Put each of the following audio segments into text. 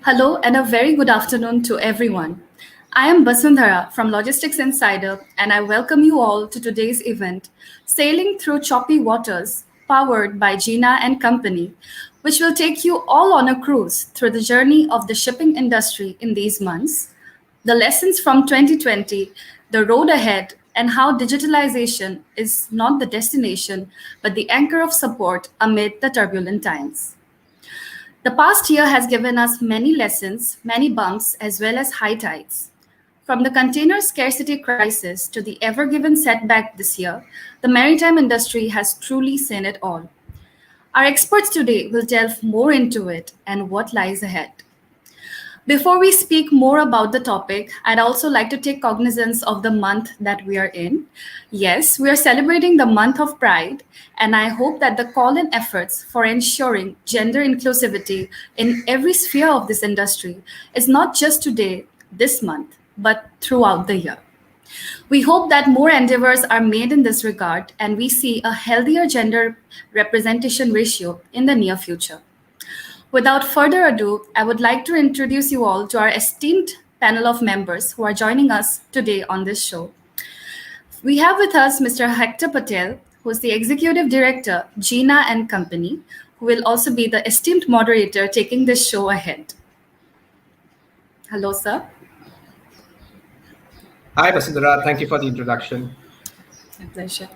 Hello and a very good afternoon to everyone. I am Basundhara from Logistics Insider and I welcome you all to today's event, Sailing Through Choppy Waters, powered by Jeena and Company, which will take you all on a cruise through the journey of the shipping industry in these months, the lessons from 2020, the road ahead, and how digitalization is not the destination but the anchor of support amid the turbulent times. The past year has given us many lessons, many bumps, as well as high tides. From the container scarcity crisis to the ever given setback this year, the maritime industry has truly seen it all. Our experts today will delve more into it and what lies ahead. Before we speak more about the topic, I'd also like to take cognizance of the month that we are in. Yes, we are celebrating the month of Pride, and I hope that the call and efforts for ensuring gender inclusivity in every sphere of this industry is not just today, this month, but throughout the year. We hope that more endeavors are made in this regard and we see a healthier gender representation ratio in the near future. Without further ado, I would like to introduce you all to our esteemed panel of members who are joining us today on this show. We have with us Mr. Hector Patel, who is the Executive Director, Jeena and Company, who will also be the esteemed moderator taking this show ahead. Hello, sir. Hi, Basundhara. Thank you for the introduction. My pleasure.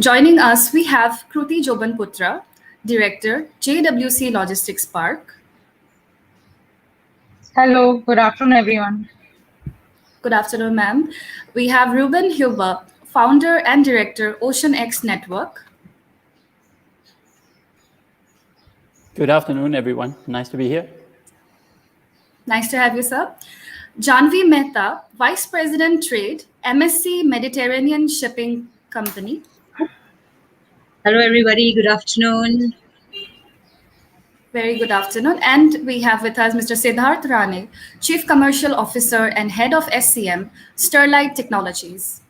Joining us, we have Kruti Jobanputra, Director, JWC Logistics Park. Hello, good afternoon, everyone. Good afternoon, ma'am. We have Ruben, Founder and Director, OceanX Network. Good afternoon, everyone. Nice to be here. Nice to have you, sir. Janvi Mehta, Vice President Trade, MSC Mediterranean Shipping Company. Hello, everybody. Good afternoon. Very good afternoon. And we have with us Mr. Siddharth Rane, Chief Commercial Officer and Head of SCM, Sterlite Technologies.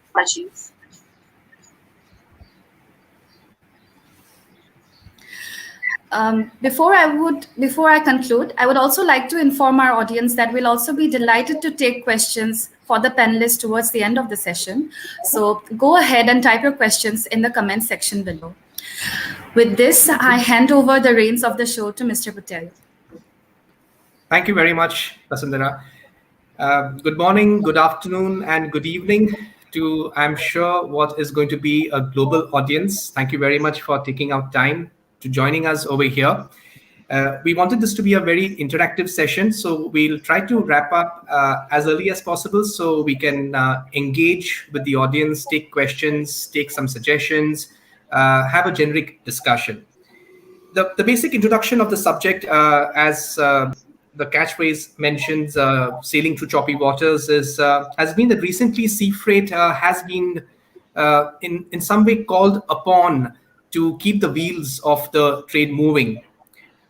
Before I conclude, I would also like to inform our audience that we'll also be delighted to take questions for the panelists towards the end of the session. So go ahead and type your questions in the comment section below. With this, I hand over the reins of the show to Mr. Patel. Thank you very much, Basundhara. Good morning, good afternoon, and good evening to, I'm sure, what is going to be a global audience. Thank you very much for taking out time to joining us over here. We wanted this to be a very interactive session, so we'll try to wrap up as early as possible so we can engage with the audience, take questions, take some suggestions, have a generic discussion. The basic introduction of the subject, as the catchphrase mentions, sailing through choppy waters, has been that recently sea freight has been in some way called upon to keep the wheels of the trade moving.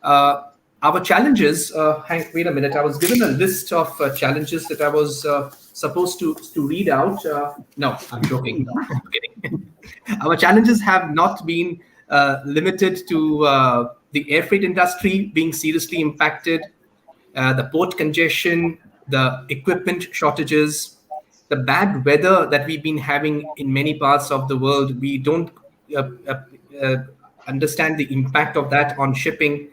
Our challenges, wait a minute, I was given a list of challenges that I was supposed to read out. No, I'm joking. No, I'm kidding. Our challenges have not been limited to the air freight industry being seriously impacted, the port congestion, the equipment shortages, the bad weather that we've been having in many parts of the world. We don't understand the impact of that on shipping.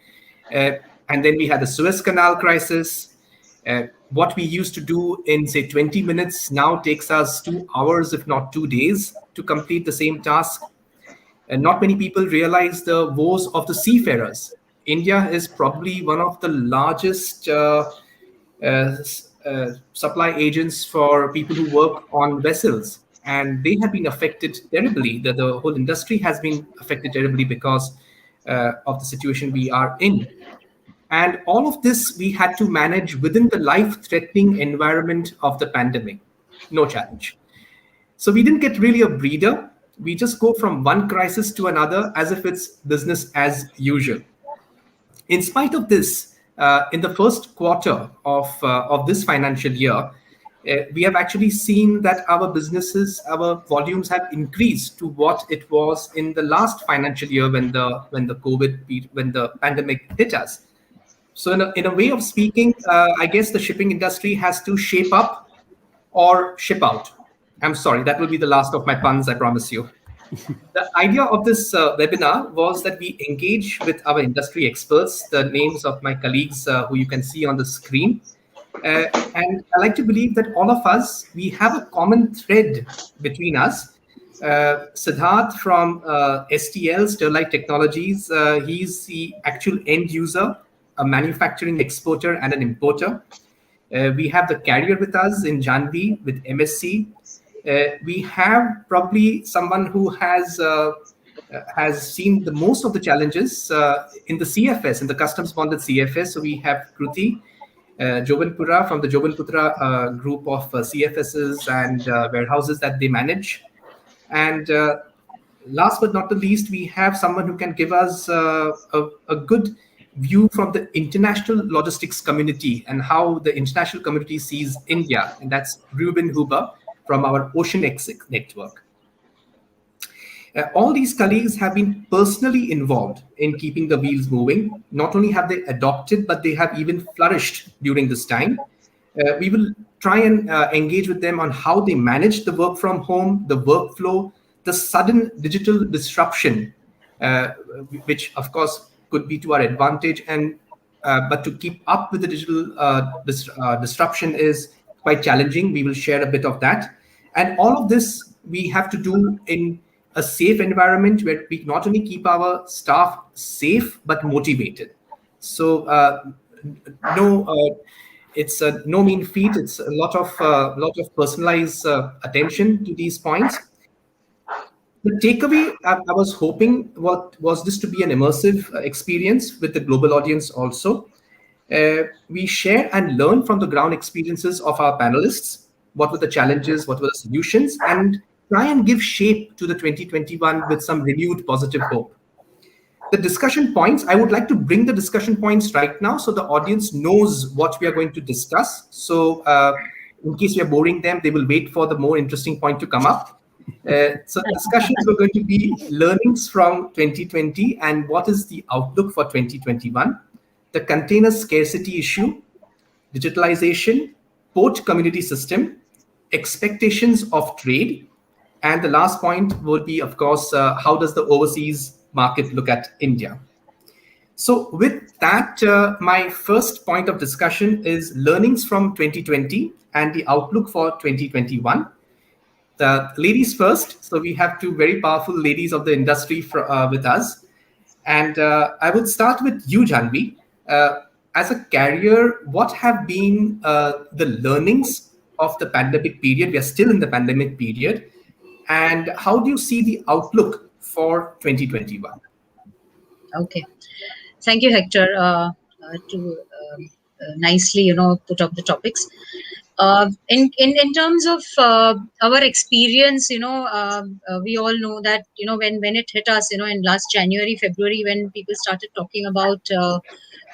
And then we had the Suez Canal crisis. What we used to do in, say, 20 minutes now takes us 2 hours, if not 2 days, to complete the same task. And not many people realize the woes of the seafarers. India is probably one of the largest supply agents for people who work on vessels. And they have been affected terribly. The whole industry has been affected terribly because of the situation we are in. And all of this we had to manage within the life-threatening environment of the pandemic. No challenge. So we didn't get really a breather. We just go from one crisis to another as if it's business as usual. In spite of this, in the first quarter of this financial year, we have actually seen that our businesses, our volumes have increased to what it was in the last financial year when the pandemic hit us. So in a way of speaking, I guess the shipping industry has to shape up or ship out. I'm sorry, that will be the last of my puns, I promise you. The idea of this webinar was that we engage with our industry experts, the names of my colleagues who you can see on the screen. Uh, and I like to believe that all of us, we have a common thread between us. Siddharth from STL, Sterlite Technologies, he's the actual end user, a manufacturing exporter and an importer. We have the carrier with us in Janvi with MSC. We have probably someone who has seen the most of the challenges in the CFS, in the customs bonded CFS. So we have Kruti, Jobanputra from the Jobanputra group of CFSs and warehouses that they manage. And last but not the least, we have someone who can give us a good view from the international logistics community and how the international community sees India. And that's Ruben from our OceanX network. All these colleagues have been personally involved in keeping the wheels moving. Not only have they adopted, but they have even flourished during this time. We will try and engage with them on how they manage the work from home, the workflow, the sudden digital disruption, which of course could be to our advantage. And but to keep up with the digital disruption is quite challenging. We will share a bit of that. And all of this we have to do in a safe environment where we not only keep our staff safe but motivated. So it's no mean feat. It's a lot of personalized attention to these points. The takeaway I was hoping was this to be an immersive experience with the global audience also. We share and learn from the ground experiences of our panelists. What were the challenges? What were the solutions? And try and give shape to the 2021 with some renewed positive hope. The discussion points, I would like to bring the discussion points right now so the audience knows what we are going to discuss. So in case we are boring them, they will wait for the more interesting point to come up. So the discussions are going to be learnings from 2020 and what is the outlook for 2021, the container scarcity issue, digitalization, port community system, expectations of trade, and the last point will be, of course, how does the overseas market look at India? So with that, my first point of discussion is learnings from 2020 and the outlook for 2021. The ladies first. So we have two very powerful ladies of the industry with us. And I would start with you, Janvi. As a carrier, what have been the learnings of the pandemic period? We are still in the pandemic period. And how do you see the outlook for 2021? Okay. Thank you, Hector, to nicely, put up the topics. In terms of our experience, we all know that, when it hit us, in last January, February, when people started talking about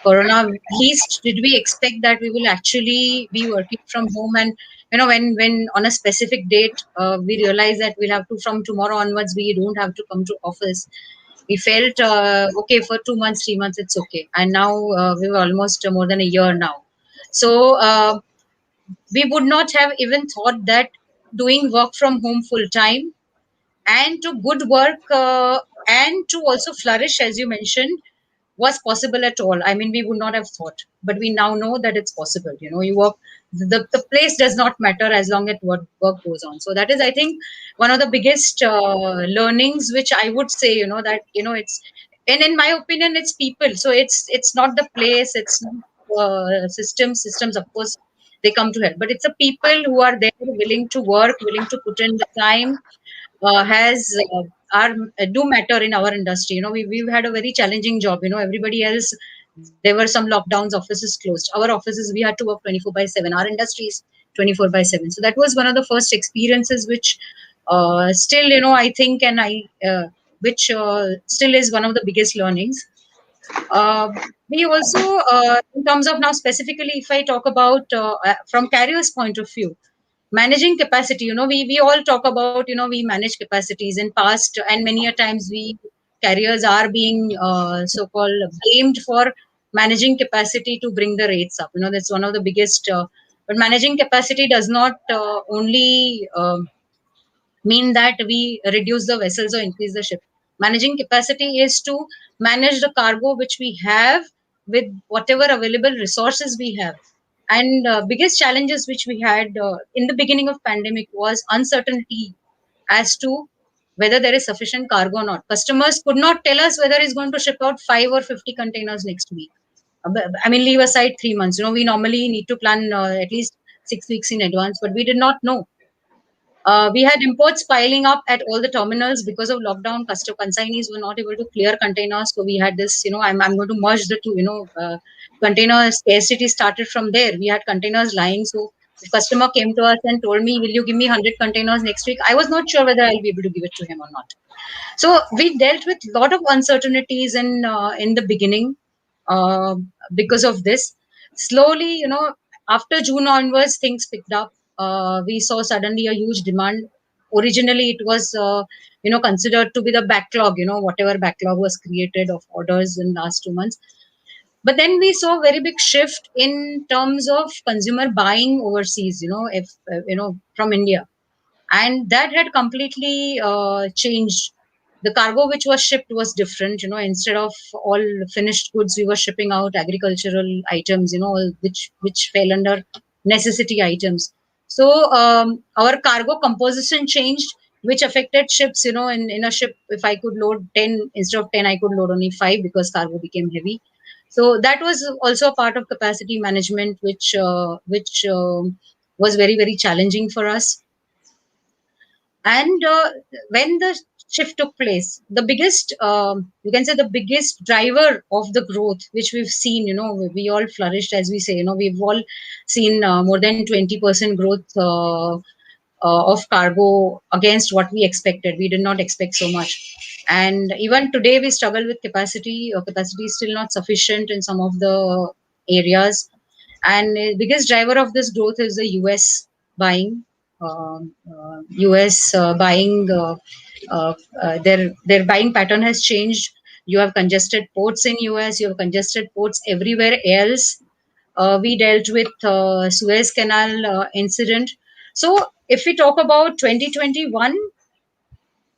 Corona, least did we expect that we will actually be working from home. And, when on a specific date, we realized that we'll have to, from tomorrow onwards, we don't have to come to office. We felt, okay, for 2 months, 3 months, it's okay. And now we were almost more than a year now. So, we would not have even thought that doing work from home full time and to good work and to also flourish, as you mentioned, was possible at all. I mean, we would not have thought, but we now know that it's possible. You work, the place does not matter as long as work goes on. So that is, I think, one of the biggest learnings, which I would say, that, it's, and in my opinion, it's people. So it's not the place, it's not systems, of course, they come to help, but it's the people who are there, willing to work, willing to put in the time, has are do matter in our industry. We've had a very challenging job. Everybody else, there were some lockdowns, offices closed. Our offices, we had to work 24/7. Our industries 24/7. So that was one of the first experiences, which still, I think, and which still is one of the biggest learnings. We also, in terms of now specifically, if I talk about from carrier's point of view, managing capacity, we all talk about, we manage capacities in past, and many a times we carriers are being so-called blamed for managing capacity to bring the rates up. That's one of the biggest. But managing capacity does not only mean that we reduce the vessels or increase the ship. Managing capacity is to manage the cargo which we have with whatever available resources we have. And biggest challenges which we had in the beginning of pandemic was uncertainty as to whether there is sufficient cargo or not. Customers could not tell us whether it's going to ship out 5 or 50 containers next week. I mean, leave aside 3 months. We normally need to plan at least 6 weeks in advance, but we did not know. We had imports piling up at all the terminals because of lockdown. Consignees were not able to clear containers. So we had this, I'm going to merge the two, container scarcity started from there. We had containers lying. So if customer came to us and told me, will you give me 100 containers next week? I was not sure whether I'll be able to give it to him or not. So we dealt with a lot of uncertainties in the beginning uh, because of this. Slowly, after June onwards, things picked up. We saw suddenly a huge demand. Originally, it was considered to be the backlog. Whatever backlog was created of orders in last 2 months. But then we saw a very big shift in terms of consumer buying overseas. If from India, and that had completely changed. The cargo which was shipped was different. Instead of all finished goods, we were shipping out agricultural items, which fell under necessity items. So our cargo composition changed, which affected ships. In a ship, if I could load 10 instead of 10, I could load only 5 because cargo became heavy. So that was also a part of capacity management, which was very, very challenging for us. And when the shift took place, the biggest, you can say, the biggest driver of the growth, which we've seen, we all flourished, as we say, we've all seen more than 20% growth of cargo against what we expected. We did not expect so much. And even today, we struggle with capacity. Capacity is still not sufficient in some of the areas. And the biggest driver of this growth is the US buying. US buying, their buying pattern has changed. You have congested ports in US. You have congested ports everywhere else. We dealt with Suez Canal incident. So if we talk about 2021,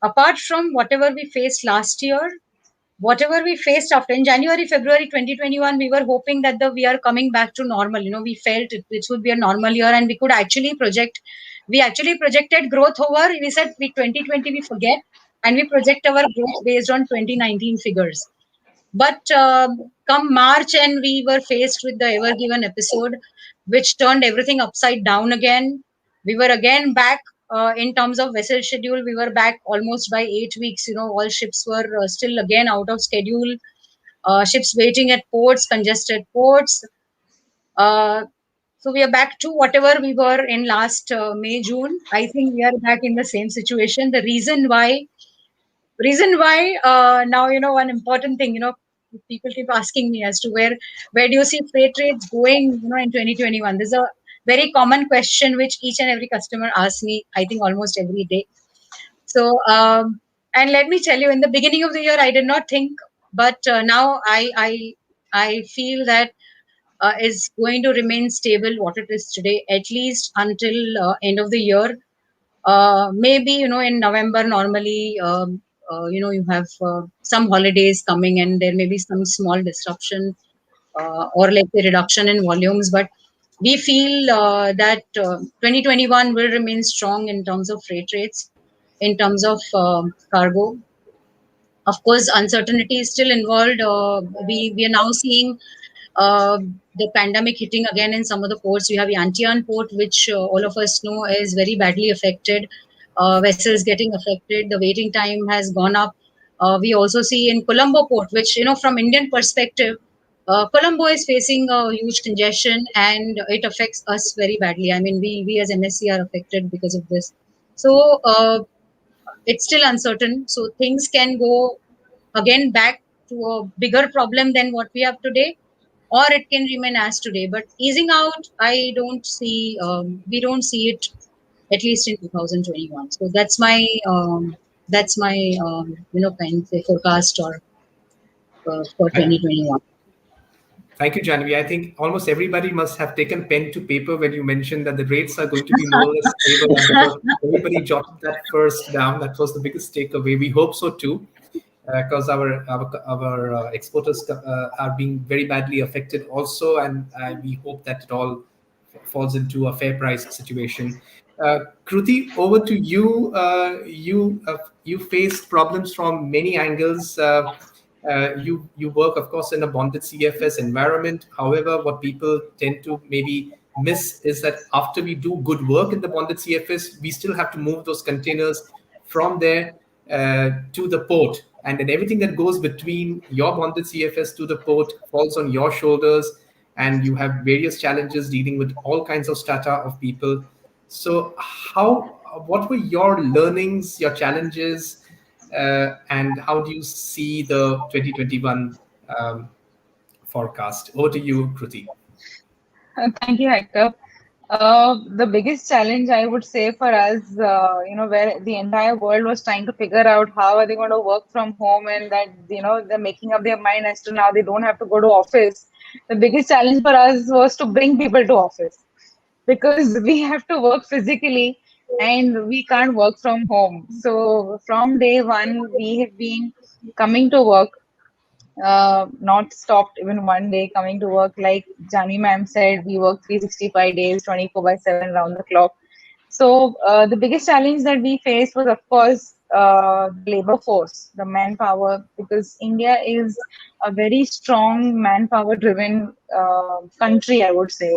apart from whatever we faced last year, whatever we faced after in January, February 2021, we were hoping that we are coming back to normal. We felt it would be a normal year, and we could actually project. We actually projected growth over. We said 2020 we forget, and we project our growth based on 2019 figures. But come March, and we were faced with the Ever Given episode, which turned everything upside down again. We were again back in terms of vessel schedule. We were back almost by 8 weeks. All ships were still again out of schedule. Ships waiting at ports, congested ports. So we are back to whatever we were in last May, June. I think we are back in the same situation. The reason why now, one important thing, people keep asking me as to where do you see freight rates going, in 2021. This is a very common question which each and every customer asks me, I think almost every day. So and let me tell you, in the beginning of the year, I did not think, but now I feel that is going to remain stable what it is today, at least until end of the year. Maybe in November normally you have some holidays coming, and there may be some small disruption or like a reduction in volumes, but we feel that 2021 will remain strong in terms of freight rates, in terms of cargo. Of course, uncertainty is still involved. We are now seeing the pandemic hitting again in some of the ports. We have Yantian port, which all of us know is very badly affected. Vessels getting affected. The waiting time has gone up. We also see in Colombo port, which, from Indian perspective, Colombo is facing a huge congestion, and it affects us very badly. I mean, we as MSC are affected because of this. So it's still uncertain. So things can go again back to a bigger problem than what we have today, or it can remain as today. But easing out, I don't see. We don't see it, at least in 2021. So that's my kind of say forecast or for 2021. Thank you, Janvi. I think almost everybody must have taken pen to paper when you mentioned that the rates are going to be more or less stable. And everybody jotted that first down. That was the biggest takeaway. We hope so too, because our exporters are being very badly affected also, and we hope that it all falls into a fair price situation. Kruti, over to you. You faced problems from many angles. You work, of course, in a bonded CFS environment. However, what people tend to maybe miss is that after we do good work in the bonded CFS, we still have to move those containers from there to the port, and then everything that goes between your bonded CFS to the port falls on your shoulders, and you have various challenges dealing with all kinds of strata of people. So, what were your learnings, your challenges, and how do you see the 2021 forecast? Over to you, Kruti. Thank you, Hector. The biggest challenge I would say for us, where the entire world was trying to figure out how are they going to work from home, and that they're making up their mind as to now they don't have to go to office. The biggest challenge for us was to bring people to office, because we have to work physically and we can't work from home. So from day one, we have been coming to work, not stopped even one day coming to work. Like Jani ma'am said, we work 365 days, 24 by 7 round the clock. So the biggest challenge that we faced was, of course, the labor force, the manpower, because India is a very strong manpower-driven country, I would say.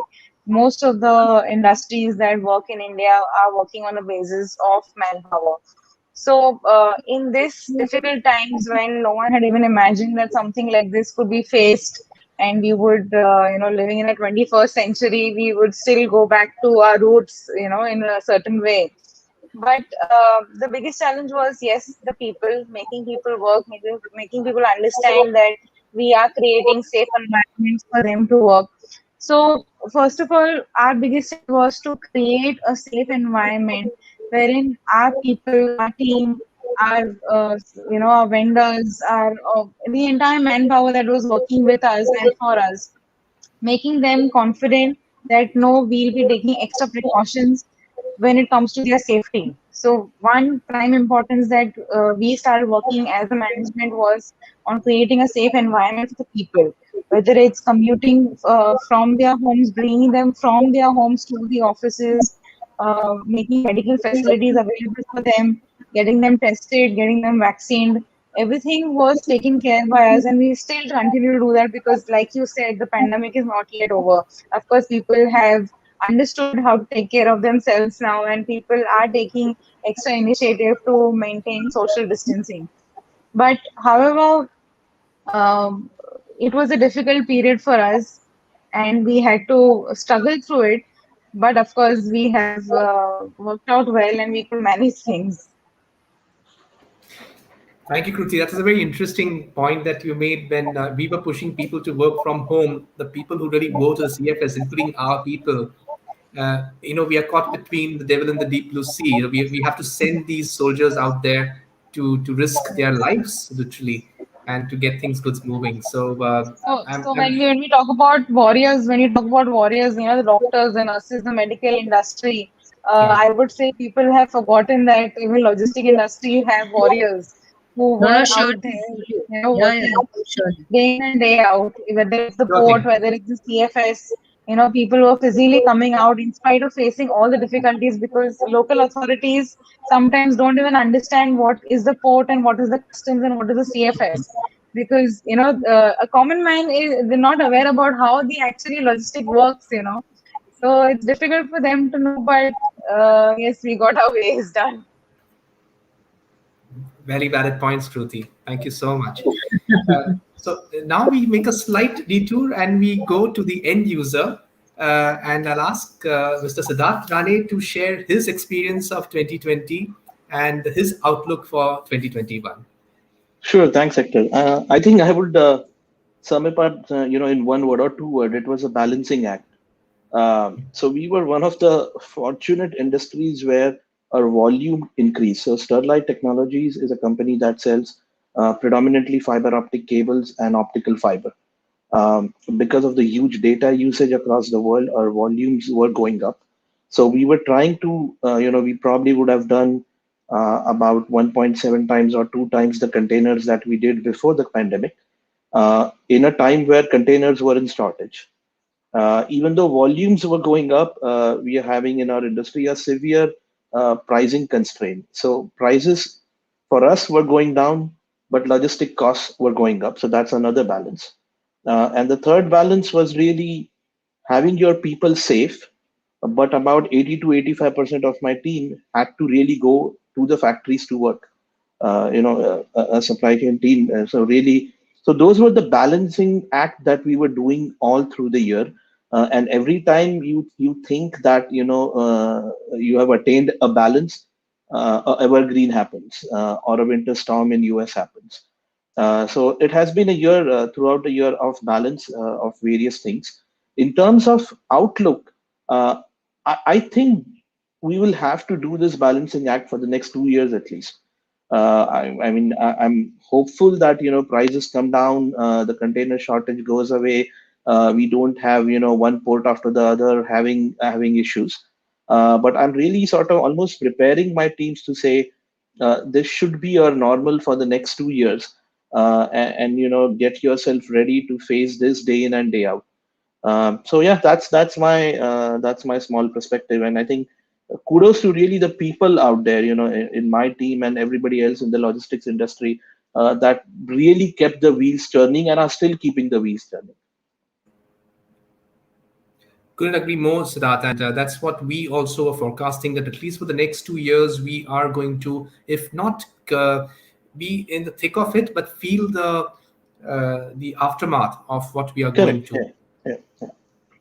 Most of the industries that work in India are working on the basis of manpower. So, in this difficult times when no one had even imagined that something like this could be faced, and we would, living in a 21st century, we would still go back to our roots, in a certain way. But the biggest challenge was, yes, the people, making people work, making people understand that we are creating safe environments for them to work. So, first of all, our biggest challenge was to create a safe environment wherein our people, our team, our vendors, the entire manpower that was working with us and for us, making them confident that no, we'll be taking extra precautions when it comes to their safety. So one prime importance that we started working as a management was on creating a safe environment for the people, whether it's commuting from their homes, bringing them from their homes to the offices, making medical facilities available for them, getting them tested, getting them vaccinated. Everything was taken care by us, and we still continue to do that because, like you said, the pandemic is not yet over. Of course, people have understood how to take care of themselves now, and people are taking extra initiative to maintain social distancing. But however, um, it was a difficult period for us, and we had to struggle through it. But of course, we have worked out well, and we could manage things. Thank you, Kruti. That is a very interesting point that you made when we were pushing people to work from home. The people who really go to the CFS, including our people, we are caught between the devil and the deep blue sea. We have to send these soldiers out there to risk their lives, literally, and to get things good moving. So, So when we talk about warriors, the doctors, the nurses, the medical industry, yeah. I would say people have forgotten that even logistic industry have warriors who No, no, were sure. out there, Yeah, yeah, working sure. day in and day out, whether it's the Sure port, thing. whether it's the CFS. People were physically coming out in spite of facing all the difficulties, because local authorities sometimes don't even understand what is the port and what is the customs and what is the CFS, because a common man is they're not aware about how the actually logistic works. So it's difficult for them to know, but yes, we got our ways done. Very valid points, Kruti. Thank you so much. So now we make a slight detour and we go to the end user. And I'll ask Mr. Siddharth Rane to share his experience of 2020 and his outlook for 2021. Sure, thanks, Hector. I think I would sum it up, in one word or two word. It was a balancing act. So we were one of the fortunate industries where our volume increased. So Sterlite Technologies is a company that sells predominantly fiber optic cables and optical fiber. Because of the huge data usage across the world, our volumes were going up. So we were trying to, we probably would have done about 1.7 times or 2 times the containers that we did before the pandemic, in a time where containers were in shortage. Even though volumes were going up, we are having in our industry a severe pricing constraint. So prices for us were going down, but logistic costs were going up. So that's another balance. And the third balance was really having your people safe, but about 80 to 85% of my team had to really go to the factories to work. A supply chain team. So really, so those were the balancing act that we were doing all through the year. And every time you think that you have attained a balance, a evergreen happens, or a winter storm in US happens. So it has been a year, throughout the year, of balance of various things. In terms of outlook, I think we will have to do this balancing act for the next 2 years at least. I'm hopeful that prices come down, the container shortage goes away, we don't have one port after the other having issues. But I'm really sort of almost preparing my teams to say this should be our normal for the next 2 years, and get yourself ready to face this day in and day out. So yeah, that's my small perspective, and I think kudos to really the people out there, in my team and everybody else in the logistics industry, that really kept the wheels turning and are still keeping the wheels turning. Couldn't agree more, Siddharth. And that's what we also are forecasting, that at least for the next 2 years, we are going to, if not be in the thick of it, but feel the aftermath of what we are going Correct. to. Yeah.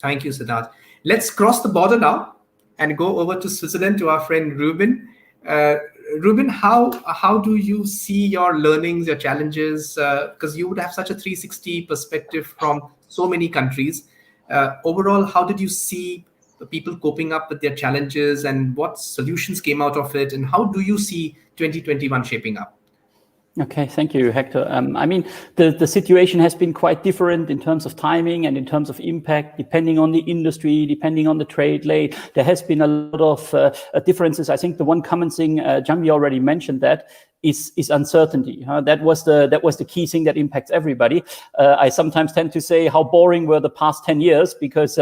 Thank you, Siddharth. Let's cross the border now and go over to Switzerland to our friend Ruben. Uh, Ruben, how do you see your learnings, your challenges? Because you would have such a 360 perspective from so many countries. Overall, how did you see the people coping up with their challenges, and what solutions came out of it? And how do you see 2021 shaping up? Okay, thank you, Hector. I mean, the situation has been quite different in terms of timing and in terms of impact, depending on the industry, depending on the trade lane. There has been a lot of differences. I think the one common thing, Janvi already mentioned that, is uncertainty. That was the key thing that impacts everybody. I sometimes tend to say how boring were the past 10 years, because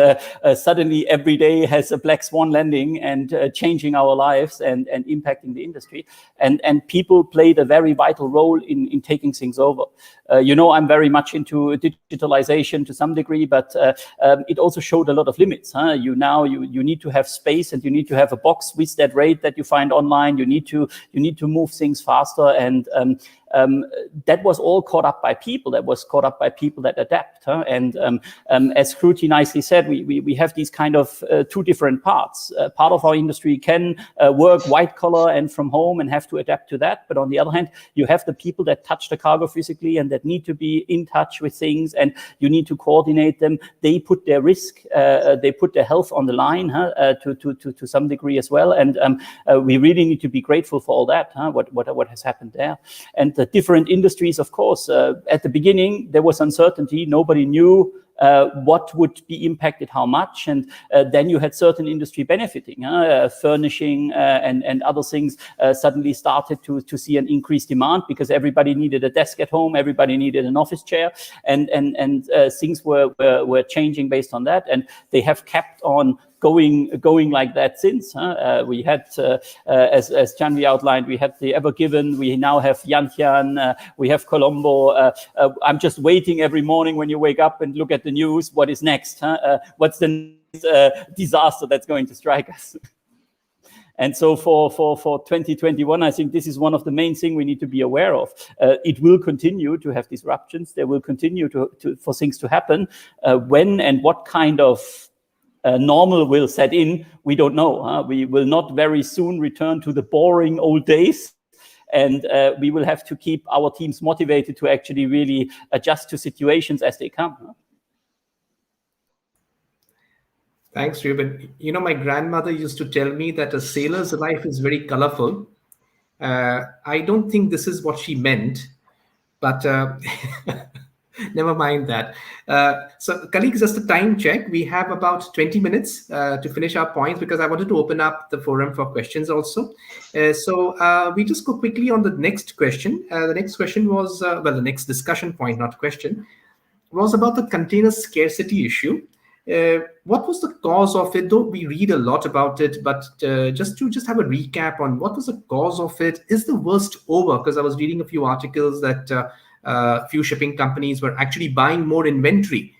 suddenly every day has a black swan landing and changing our lives and impacting the industry. And people played a very vital role in taking things over. I'm very much into digitalization to some degree, but it also showed a lot of limits. You need to have space, and you need to have a box with that rate that you find online. You need to move things faster, and that was all caught up by people. That was caught up by people that adapt. And as Kruti nicely said, we have these kind of two different parts. Part of our industry can work white collar and from home and have to adapt to that. But on the other hand, you have the people that touch the cargo physically and that need to be in touch with things, and you need to coordinate them. They put their risk, they put their health on the line to some degree as well. And we really need to be grateful for all that, what has happened there. And the different industries, of course, at the beginning, there was uncertainty. Nobody knew what would be impacted, how much, and then you had certain industry benefiting. Furnishing and other things suddenly started to see an increased demand, because everybody needed a desk at home, everybody needed an office chair, and things were changing based on that, and they have kept on going like that since. We had, as Janvi outlined, we had the Ever Given, we now have Yantian, we have Colombo. I'm just waiting every morning when you wake up and look at the news, what is next? What's the next disaster that's going to strike us? And so for 2021, I think this is one of the main things we need to be aware of. It will continue to have disruptions. There will continue for things to happen. When and what kind of normal will set in, we don't know. We will not very soon return to the boring old days. And we will have to keep our teams motivated to actually really adjust to situations as they come. Thanks, Ruben. My grandmother used to tell me that a sailor's life is very colorful. I don't think this is what she meant, but Never mind that. So, colleagues, just a time check. We have about 20 minutes to finish our points because I wanted to open up the forum for questions also. So, we just go quickly on the next question. The next question was, well, the next discussion point, not question, was about the container scarcity issue. What was the cause of it? Though we read a lot about it, but just have a recap on what was the cause of it. Is the worst over? Because I was reading a few articles that few shipping companies were actually buying more inventory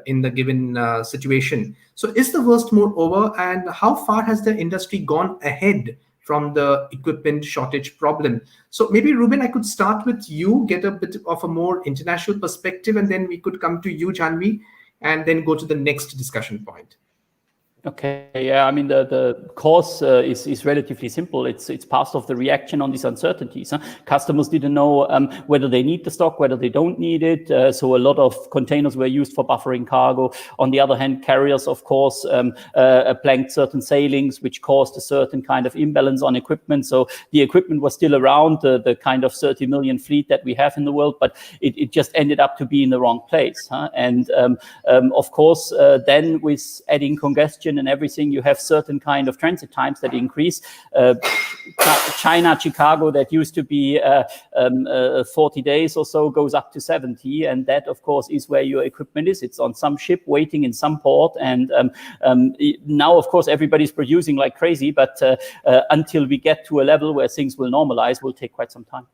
in the given situation. So, is the worst more over? And how far has the industry gone ahead from the equipment shortage problem? So maybe Ruben, I could start with you, get a bit of a more international perspective, and then we could come to you, Janvi, and then go to the next discussion point. Okay, yeah, I mean the cause is relatively simple. It's part of the reaction on these uncertainties. Huh? Customers didn't know whether they need the stock, whether they don't need it. So a lot of containers were used for buffering cargo. On the other hand, carriers, of course, planked certain sailings, which caused a certain kind of imbalance on equipment. So the equipment was still around, the kind of 30 million fleet that we have in the world, but it just ended up to be in the wrong place. Huh? And of course, then with adding congestion and everything, you have certain kind of transit times that increase. China, Chicago, that used to be 40 days or so, goes up to 70. And that, of course, is where your equipment is. It's on some ship waiting in some port. And now, of course, everybody's producing like crazy. But until we get to a level where things will normalize, will take quite some time.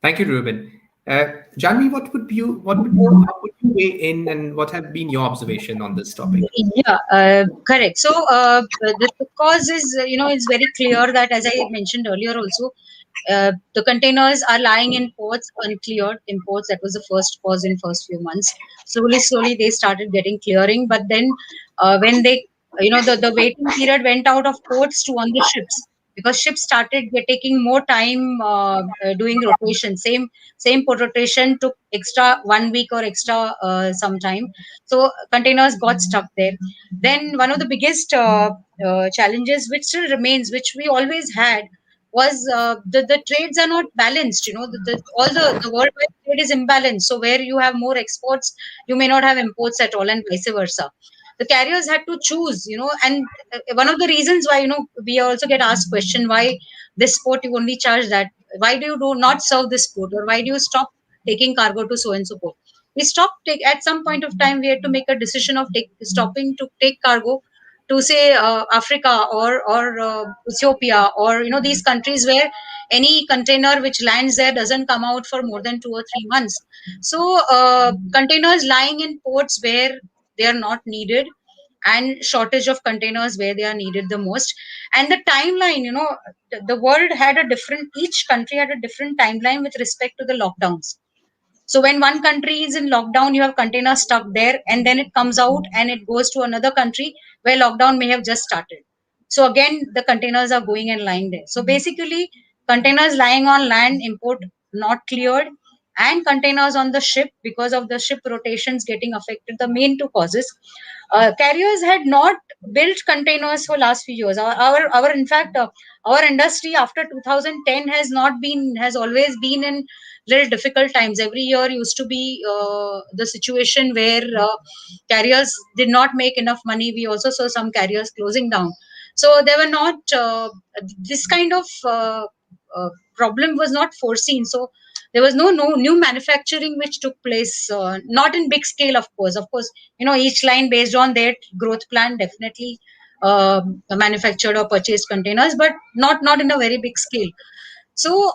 Thank you, Ruben. Janvi, how would you weigh in, and what have been your observation on this topic? Yeah, correct. So the cause is, it's very clear that, as I mentioned earlier also, the containers are lying in ports, uncleared imports. That was the first cause in first few months. Slowly they started getting clearing. But then when they, the waiting period went out of ports to on the ships, because ships started taking more time doing rotation. Same port rotation took extra 1 week or extra some time. So containers got stuck there. Then one of the biggest challenges, which still remains, which we always had, was the trades are not balanced. All the worldwide trade is imbalanced. So where you have more exports, you may not have imports at all, and vice versa. The carriers had to choose, and one of the reasons why, we also get asked question, why this port you only charge that, why do you do not serve this port, or why do you stop taking cargo to so and so port? We stopped at some point of time. We had to make a decision of stopping to take cargo to, say, Africa or Ethiopia, or these countries where any container which lands there doesn't come out for more than 2 or 3 months. So containers lying in ports where they are not needed, and shortage of containers where they are needed the most. And the timeline, the world had a different, each country had a different timeline with respect to the lockdowns. So when one country is in lockdown, you have containers stuck there, and then it comes out and it goes to another country where lockdown may have just started. So again, the containers are going and lying there. So basically, containers lying on land, import not cleared, and containers on the ship because of the ship rotations getting affected, the main two causes. Carriers had not built containers for last few years. Our in fact, our industry after 2010 has always been in little difficult times. Every year used to be the situation where carriers did not make enough money. We also saw some carriers closing down. So there were not this kind of problem was not foreseen. So there was no new manufacturing which took place, not in big scale, of course. Each line based on their growth plan definitely manufactured or purchased containers, but not in a very big scale. So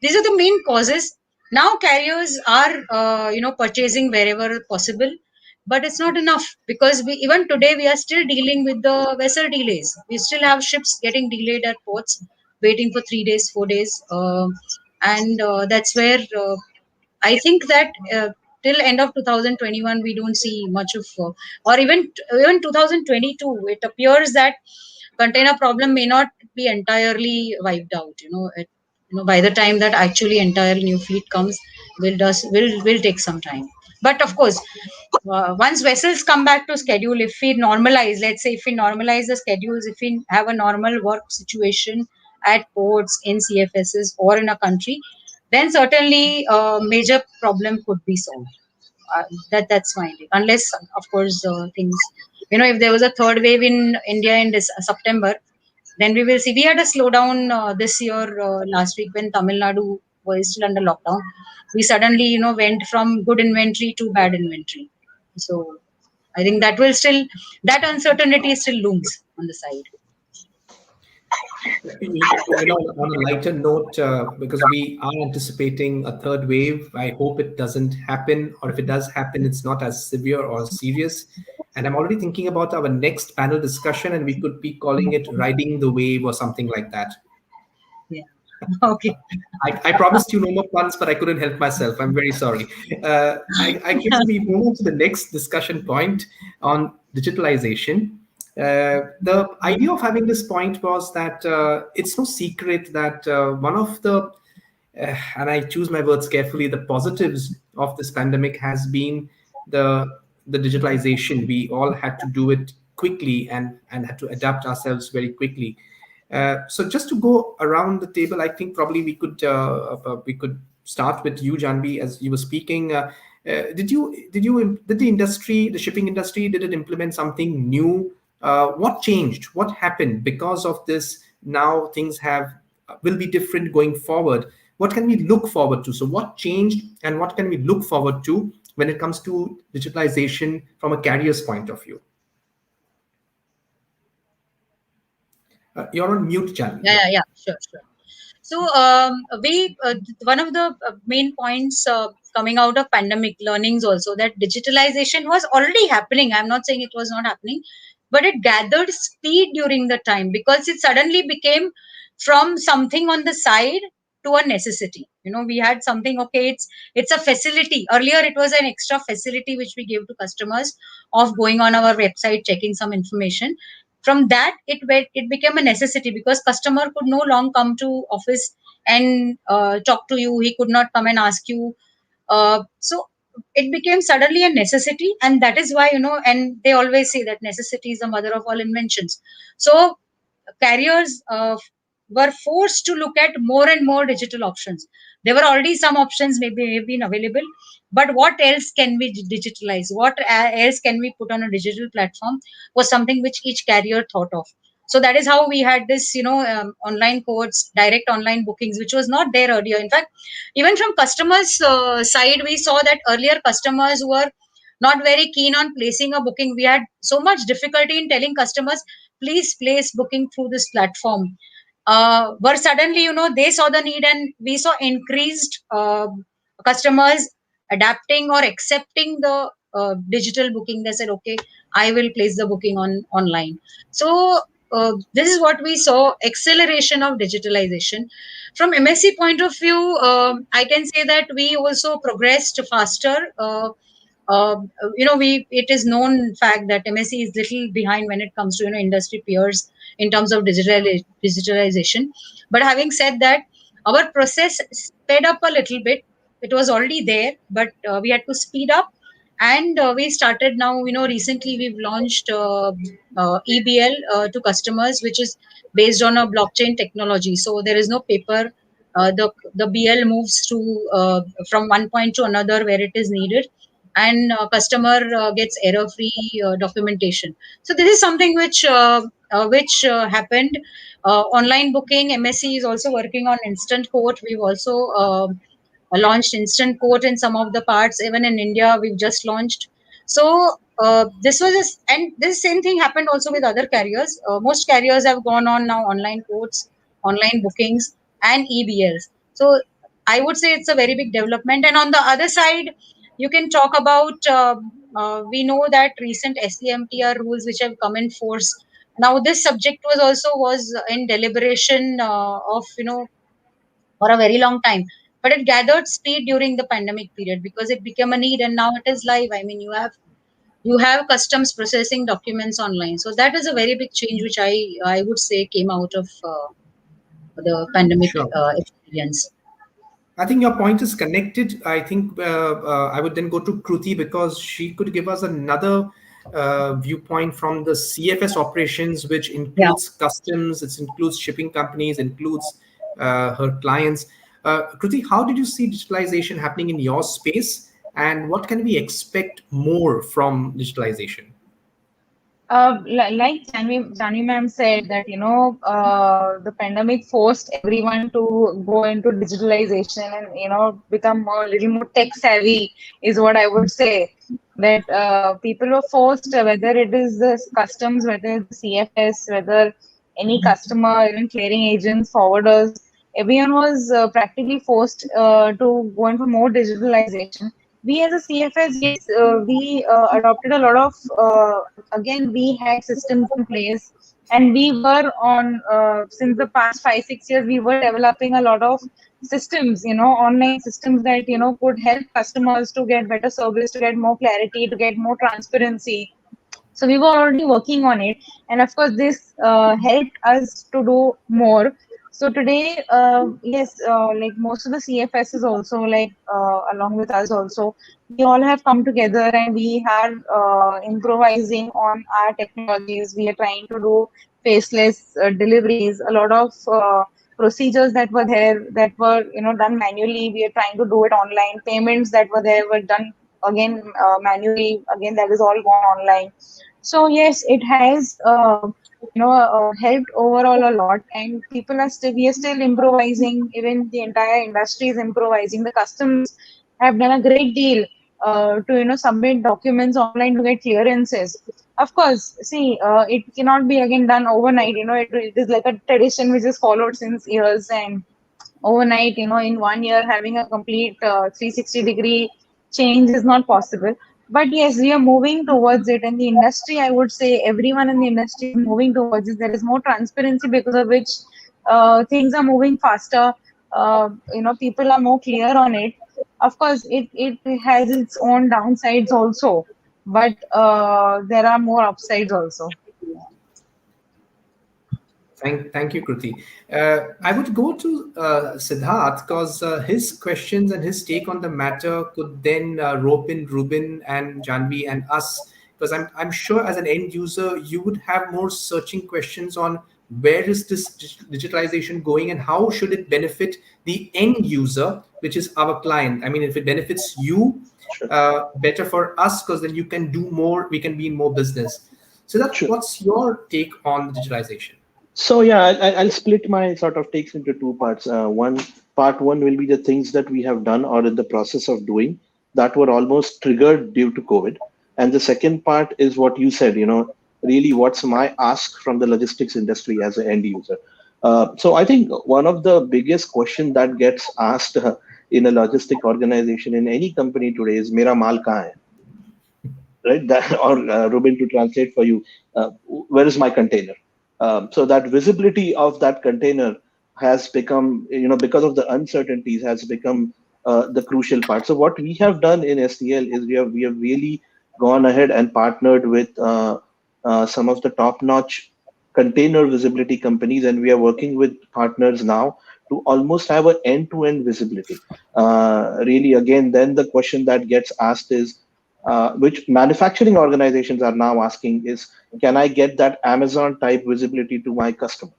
these are the main causes. Now carriers are purchasing wherever possible, but it's not enough, because even today we are still dealing with the vessel delays. We still have ships getting delayed at ports, waiting for 3 days, 4 days, and that's where I think that till end of 2021 we don't see much of, or even 2022. It appears that container problem may not be entirely wiped out. By the time that actually entire new fleet comes, will take some time. But of course, once vessels come back to schedule, if we normalize, let's say, if we normalize the schedules, if we have a normal work situation at ports, in CFSs, or in a country, then certainly a major problem could be solved. That's my idea. Unless, of course, things, if there was a third wave in India in this September, then we will see. We had a slowdown this year, last week, when Tamil Nadu was still under lockdown. We suddenly, went from good inventory to bad inventory. So I think that uncertainty still looms on the side. On a lighter note, because we are anticipating a third wave, I hope it doesn't happen, or if it does happen, it's not as severe or serious. And I'm already thinking about our next panel discussion, and we could be calling it "Riding the Wave" or something like that. Yeah. Okay. I promised you no more puns, but I couldn't help myself. I'm very sorry. I guess we move on to the next discussion point on digitalization. The idea of having this point was that it's no secret that one of the, and I choose my words carefully, the positives of this pandemic has been the digitalization. We all had to do it quickly and had to adapt ourselves very quickly. So just to go around the table, I think probably we could start with you, Janvi, as you were speaking. Did the industry, the shipping industry, did it implement something new? What changed? What happened because of this? Now things will be different going forward. What can we look forward to? So what changed, and what can we look forward to when it comes to digitalization from a carrier's point of view? You're on mute, Janvi. Yeah, sure. So one of the main points coming out of pandemic learnings also, that digitalization was already happening. I'm not saying it was not happening, but it gathered speed during the time, because it suddenly became from something on the side to a necessity. We had something, okay, it's a facility. Earlier it was an extra facility which we gave to customers of going on our website, checking some information. From that it became a necessity, because customer could no longer come to office and talk to you. He could not come and ask you. So it became suddenly a necessity, and that is why, and they always say that necessity is the mother of all inventions. So carriers were forced to look at more and more digital options. There were already some options maybe have been available, but what else can we digitalize? What else can we put on a digital platform was something which each carrier thought of. So that is how we had this, online quotes, direct online bookings, which was not there earlier. In fact, even from customers' side, we saw that earlier customers were not very keen on placing a booking. We had so much difficulty in telling customers, please place booking through this platform. But suddenly, they saw the need, and we saw increased customers adapting or accepting the digital booking. They said, okay, I will place the booking online. So this is what we saw, acceleration of digitalization. From MSC point of view, I can say that we also progressed faster. uh, it is known fact that MSC is little behind when it comes to industry peers in terms of digitalization. But having said that, our process sped up a little bit. It was already there, but we had to speed up, and we started now. Recently we've launched EBL to customers, which is based on a blockchain technology. So there is no paper. The BL moves to from one point to another where it is needed, and customer gets error-free documentation. So this is something which happened. Online booking, MSC is also working on instant quote. We've also launched instant quote in some of the parts. Even in India, we've just launched. So and this same thing happened also with other carriers. Most carriers have gone on now online quotes, online bookings, and EBLs. So I would say it's a very big development. And on the other side, you can talk about, we know that recent SEMTR rules which have come in force. Now this subject was in deliberation of for a very long time, but it gathered speed during the pandemic period because it became a need, and now it is live. I mean, you have customs processing documents online. So that is a very big change which I would say came out of the pandemic Sure. experience. I think your point is connected. I think I would then go to Kruti because she could give us another viewpoint from the CFS operations, which Yeah. includes customs, it includes shipping companies, includes her clients. Kruti, how did you see digitalization happening in your space, and what can we expect more from digitalization? Like Janvi ma'am said that the pandemic forced everyone to go into digitalization and become a little more tech savvy is what I would say. That people were forced, whether it is the customs, whether it's the CFS, whether any customer, even clearing agents, forwarders, everyone was practically forced to go into more digitalization. We as a CFS, yes, we adopted a lot of, again, we had systems in place, and we were on, since the past 5, 6 years, we were developing a lot of systems, online systems that, could help customers to get better service, to get more clarity, to get more transparency. So we were already working on it, and of course, this helped us to do more. So today, yes, like most of the CFSs also, like along with us also, we all have come together and we are improvising on our technologies. We are trying to do faceless deliveries. A lot of procedures that were there that were done manually, we are trying to do it online. Payments that were there were done again manually. Again, that is all gone online. So yes, it has helped overall a lot, and people are still we are still improvising. Even the entire industry is improvising. The customs have done a great deal to submit documents online to get clearances. Of course, see, it cannot be again done overnight. It is like a tradition which is followed since years, and overnight, in 1 year, having a complete 360-degree change is not possible. But yes, we are moving towards it. And the industry, I would say, everyone in the industry is moving towards it. There is more transparency because of which things are moving faster. People are more clear on it. Of course, it has its own downsides also, but there are more upsides also. Thank you, Kruti. I would go to Siddharth because his questions and his take on the matter could then rope in Ruben and Janvi and us. Because I'm sure as an end user, you would have more searching questions on where is this digitalization going and how should it benefit the end user, which is our client. I mean, if it benefits you, Sure. better for us because then you can do more, we can be in more business. So that Sure. what's your take on digitalization? So yeah, I'll split my sort of takes into two parts. Part one will be the things that we have done or in the process of doing that were almost triggered due to COVID, and the second part is what you said. Really, what's my ask from the logistics industry as an end user? So I think one of the biggest question that gets asked in a logistic organization in any company today is "Mera maal kahan hai?" Right? That or Ruben to translate for you, where is my container? So that visibility of that container has become, because of the uncertainties, has become the crucial part. So what we have done in STL is we have really gone ahead and partnered with some of the top-notch container visibility companies, and we are working with partners now to almost have an end-to-end visibility. Really, again, then the question that gets asked is, which manufacturing organizations are now asking is, can I get that Amazon type visibility to my customer?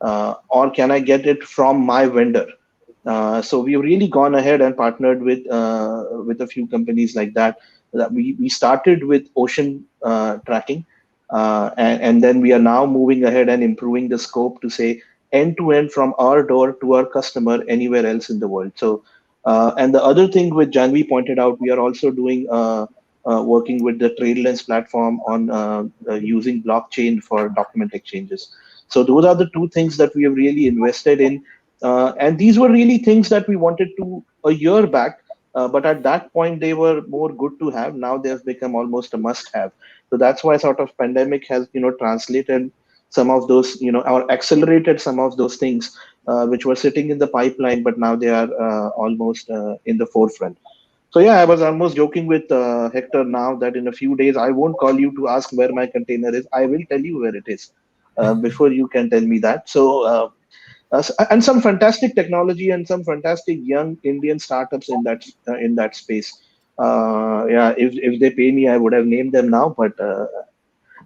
Or can I get it from my vendor? So we've really gone ahead and partnered with a few companies like that. That we started with ocean tracking, and then we are now moving ahead and improving the scope to say end to end from our door to our customer anywhere else in the world. So, and the other thing which Janvi pointed out, we are also doing working with the TradeLens platform on using blockchain for document exchanges. So those are the two things that we have really invested in, and these were really things that we wanted to a year back. But at that point, they were more good to have. Now they've become almost a must-have. So that's why sort of pandemic has translated some of those or accelerated some of those things which were sitting in the pipeline, but now they are almost in the forefront. So yeah, I was almost joking with Hector now that in a few days I won't call you to ask where my container is. I will tell you where it is before you can tell me that. So and some fantastic technology and some fantastic young Indian startups in that space. Yeah, if they pay me, I would have named them now, but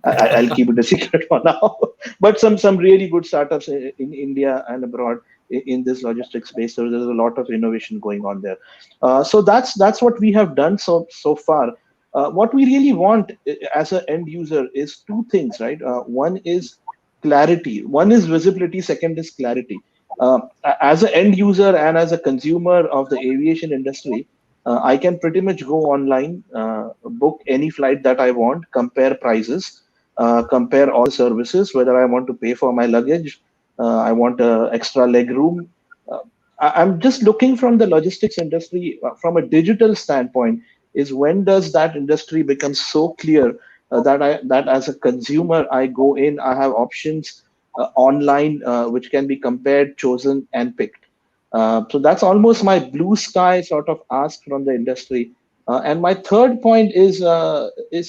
I'll keep it a secret for now. But some really good startups in India and abroad in this logistics space. So there's a lot of innovation going on there. So that's what we have done so far. What we really want as an end user is two things, right? One is clarity, one is visibility, second is clarity. As an end user and as a consumer of the aviation industry, I can pretty much go online, book any flight that I want, compare prices, compare all the services, whether I want to pay for my luggage, I want extra leg room. I'm just looking from the logistics industry from a digital standpoint. Is when does that industry become so clear that as a consumer I go in, I have options online which can be compared, chosen, and picked. So that's almost my blue sky sort of ask from the industry. And my third point is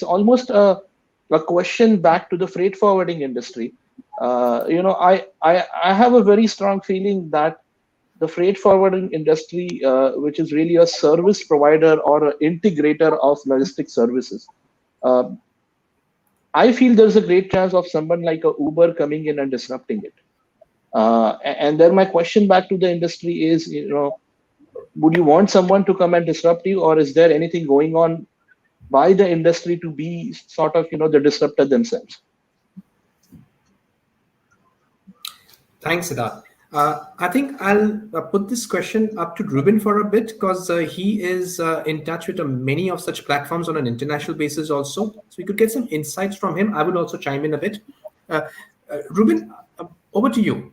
almost a question back to the freight forwarding industry. I have a very strong feeling that the freight forwarding industry, which is really a service provider or an integrator of logistics services, uh, I feel there's a great chance of someone like a Uber coming in and disrupting it. And then my question back to the industry is, would you want someone to come and disrupt you, or is there anything going on by the industry to be sort of, the disruptor themselves? Thanks, Siddharth. I think I'll put this question up to Ruben for a bit, because he is in touch with many of such platforms on an international basis also. So we could get some insights from him. I will also chime in a bit. Ruben, over to you.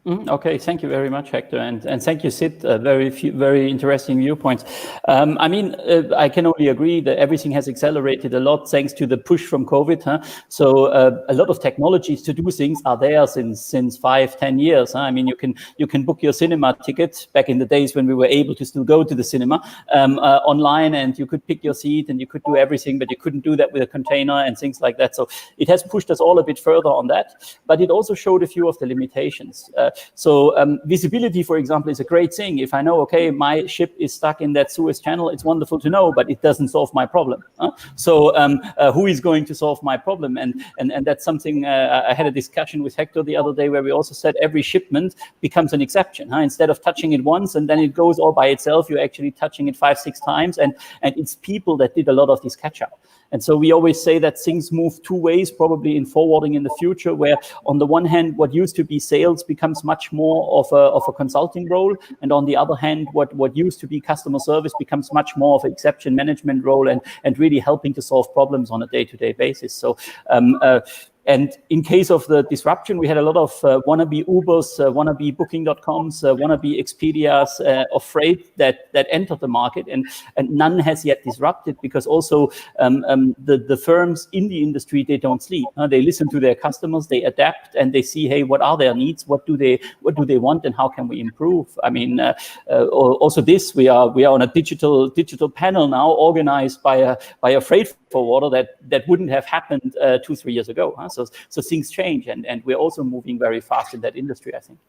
Okay, thank you very much, Hector, and thank you, Sid. Very interesting viewpoints. I can only agree that everything has accelerated a lot thanks to the push from COVID. So a lot of technologies to do things are there since 5-10 years. You can book your cinema ticket back in the days when we were able to still go to the cinema online, and you could pick your seat and you could do everything, but you couldn't do that with a container and things like that. So it has pushed us all a bit further on that, but it also showed a few of the limitations. So visibility, for example, is a great thing. If I know, okay, my ship is stuck in that Suez Channel, it's wonderful to know, but it doesn't solve my problem. So who is going to solve my problem? And that's something I had a discussion with Hector the other day where we also said every shipment becomes an exception. Instead of touching it once and then it goes all by itself, you're actually touching it 5-6 times, and it's people that did a lot of this catch up. And so we always say that things move two ways, probably in forwarding in the future, where on the one hand, what used to be sales becomes much more of a consulting role. And on the other hand, what used to be customer service becomes much more of an exception management role and really helping to solve problems on a day-to-day basis. So and in case of the disruption, we had a lot of wannabe Ubers, wannabe Booking.coms, wannabe Expedias of freight that entered the market, and none has yet disrupted, because also the firms in the industry, they don't sleep. They listen to their customers, they adapt, and they see, hey, what are their needs? What do they want, and how can we improve? Also this, we are on a digital panel now, organized by a freight forwarder that wouldn't have happened 2-3 years ago. So things change, and we're also moving very fast in that industry, I think.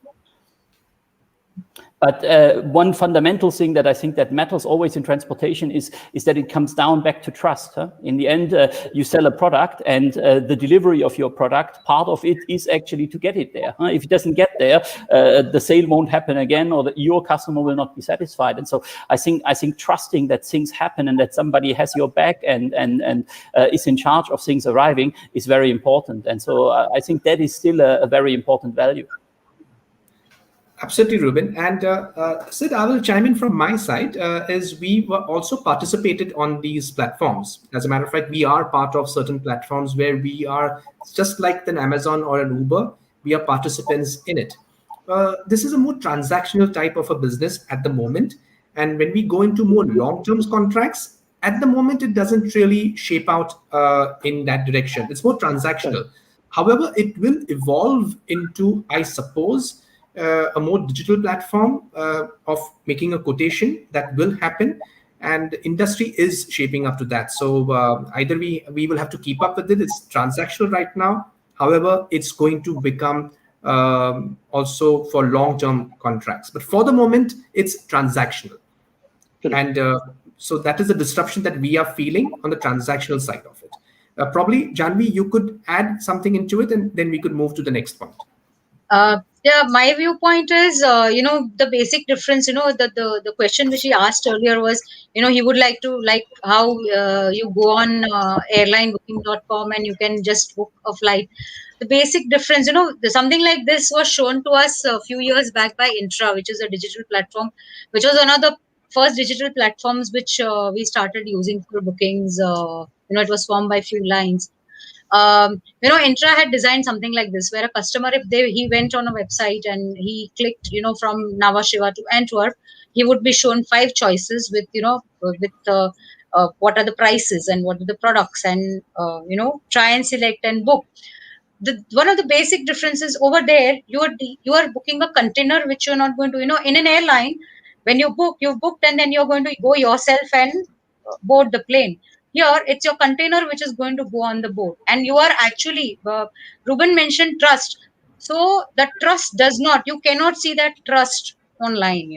But one fundamental thing that I think that matters always in transportation is that it comes down back to trust. In the end, you sell a product, and the delivery of your product, part of it is actually to get it there. If it doesn't get there, the sale won't happen again, or your customer will not be satisfied. And so I think trusting that things happen and that somebody has your back and is in charge of things arriving is very important. And so I think that is still a very important value. Absolutely, Ruben. And Sid, I will chime in from my side, as we were also participated on these platforms. As a matter of fact, we are part of certain platforms where we are, just like an Amazon or an Uber, we are participants in it. This is a more transactional type of a business at the moment. And when we go into more long-term contracts, at the moment, it doesn't really shape out in that direction. It's more transactional. However, it will evolve into, I suppose, a more digital platform of making a quotation that will happen, and industry is shaping up to that. So either we will have to keep up with it. It's transactional right now. However, it's going to become also for long-term contracts. But for the moment, it's transactional. And so that is the disruption that we are feeling on the transactional side of it. Probably, Janvi, you could add something into it, and then we could move to the next point. Yeah, my viewpoint is, the basic difference, the question which he asked earlier was, he would like to, like how you go on airlinebooking.com and you can just book a flight. The basic difference, something like this was shown to us a few years back by Intra, which is a digital platform, which was one of the first digital platforms which we started using for bookings. It was formed by few lines. Intra had designed something like this, where a customer, if he went on a website and he clicked, from Nava Shiva to Antwerp, he would be shown 5 choices with, what are the prices and what are the products, and try and select and book. One of the basic differences over there, you are booking a container which you're not going to, in an airline, when you book, you've booked, and then you're going to go yourself and board the plane. Here, it's your container which is going to go on the boat, and you are actually, Ruben mentioned trust. So the trust does not, you cannot see that trust online,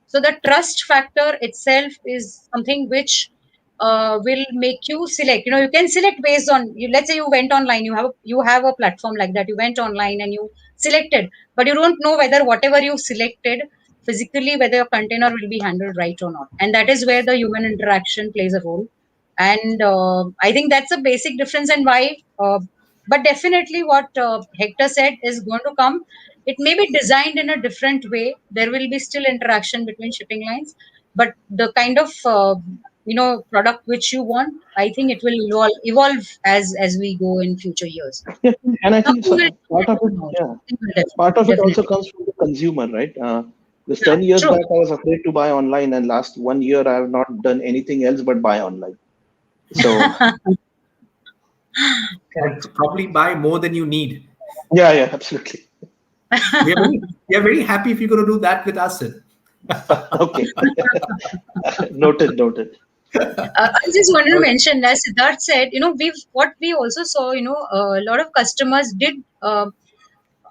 So the trust factor itself is something which will make you select. You can select based on you. Let's say you went online, you have a platform like that. You went online and you selected, but you don't know whether whatever you selected physically, whether your container will be handled right or not. And that is where the human interaction plays a role. And I think that's a basic difference, and why. But definitely, what Hector said is going to come. It may be designed in a different way. There will be still interaction between shipping lines, but the kind of product which you want, I think it will evolve as we go in future years. Yeah, and I think Something will part of it, come out. yeah, Something will part of it also definitely. comes from the consumer, right? This Yeah, 10 years true. back, I was afraid to buy online, and last 1 year, I have not done anything else but buy online. So, And probably buy more than you need. yeah, absolutely. We are very happy if you're going to do that with us, Sid. Okay. Noted. I just wanted to mention, as Siddharth said, what we also saw, a lot of customers did.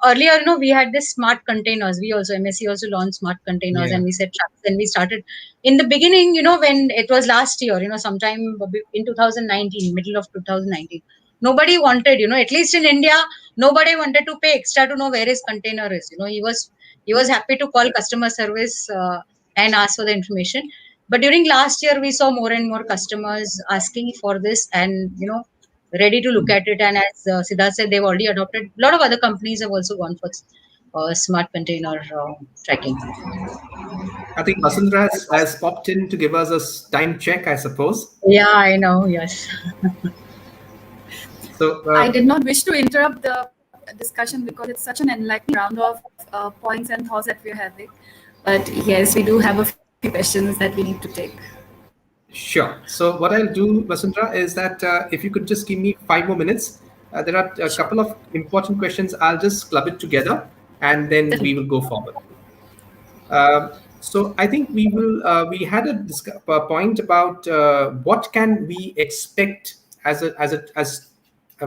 Earlier, we had this smart containers. We also, MSC also launched smart containers, Yeah. and we said trucks, and we started in the beginning, when it was last year, sometime in 2019, middle of 2019. Nobody wanted, at least in India, nobody wanted to pay extra to know where his container is. He was happy to call customer service and ask for the information. But during last year, we saw more and more customers asking for this, and ready to look at it. And as Siddharth said, they've already adopted. A lot of other companies have also gone for smart container tracking. I think Vasundhara has popped in to give us a time check, I suppose. Yeah, I know. Yes. So, I did not wish to interrupt the discussion because it's such an enlightening round of points and thoughts that we're having. But yes, we do have a few questions that we need to take. sure. So, what I'll do, Vasundhara, is that if you could just give me 5 more minutes, there are a couple of important questions. I'll just club it together and then we will go forward. So I think we had a point about what can we expect as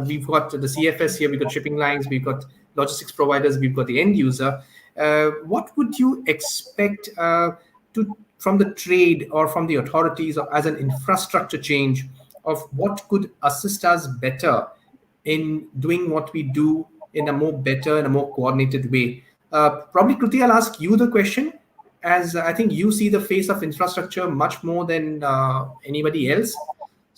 we've got the CFS here, we've got shipping lines, we've got logistics providers, we've got the end user. What would you expect from the trade or from the authorities or as an infrastructure change of what could assist us better in doing what we do in a more better and a more coordinated way? Probably, Kruti, I'll ask you the question, as I think you see the face of infrastructure much more than anybody else.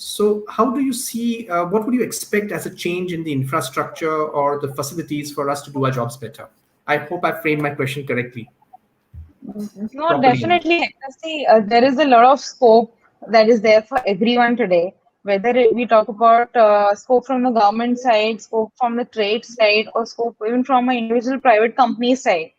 So, how do you see, what would you expect as a change in the infrastructure or the facilities for us to do our jobs better? I hope I framed my question correctly. No, Properly. definitely. See, there is a lot of scope that is there for everyone today. Whether we talk about scope from the government side, scope from the trade side, or scope even from an individual private company side.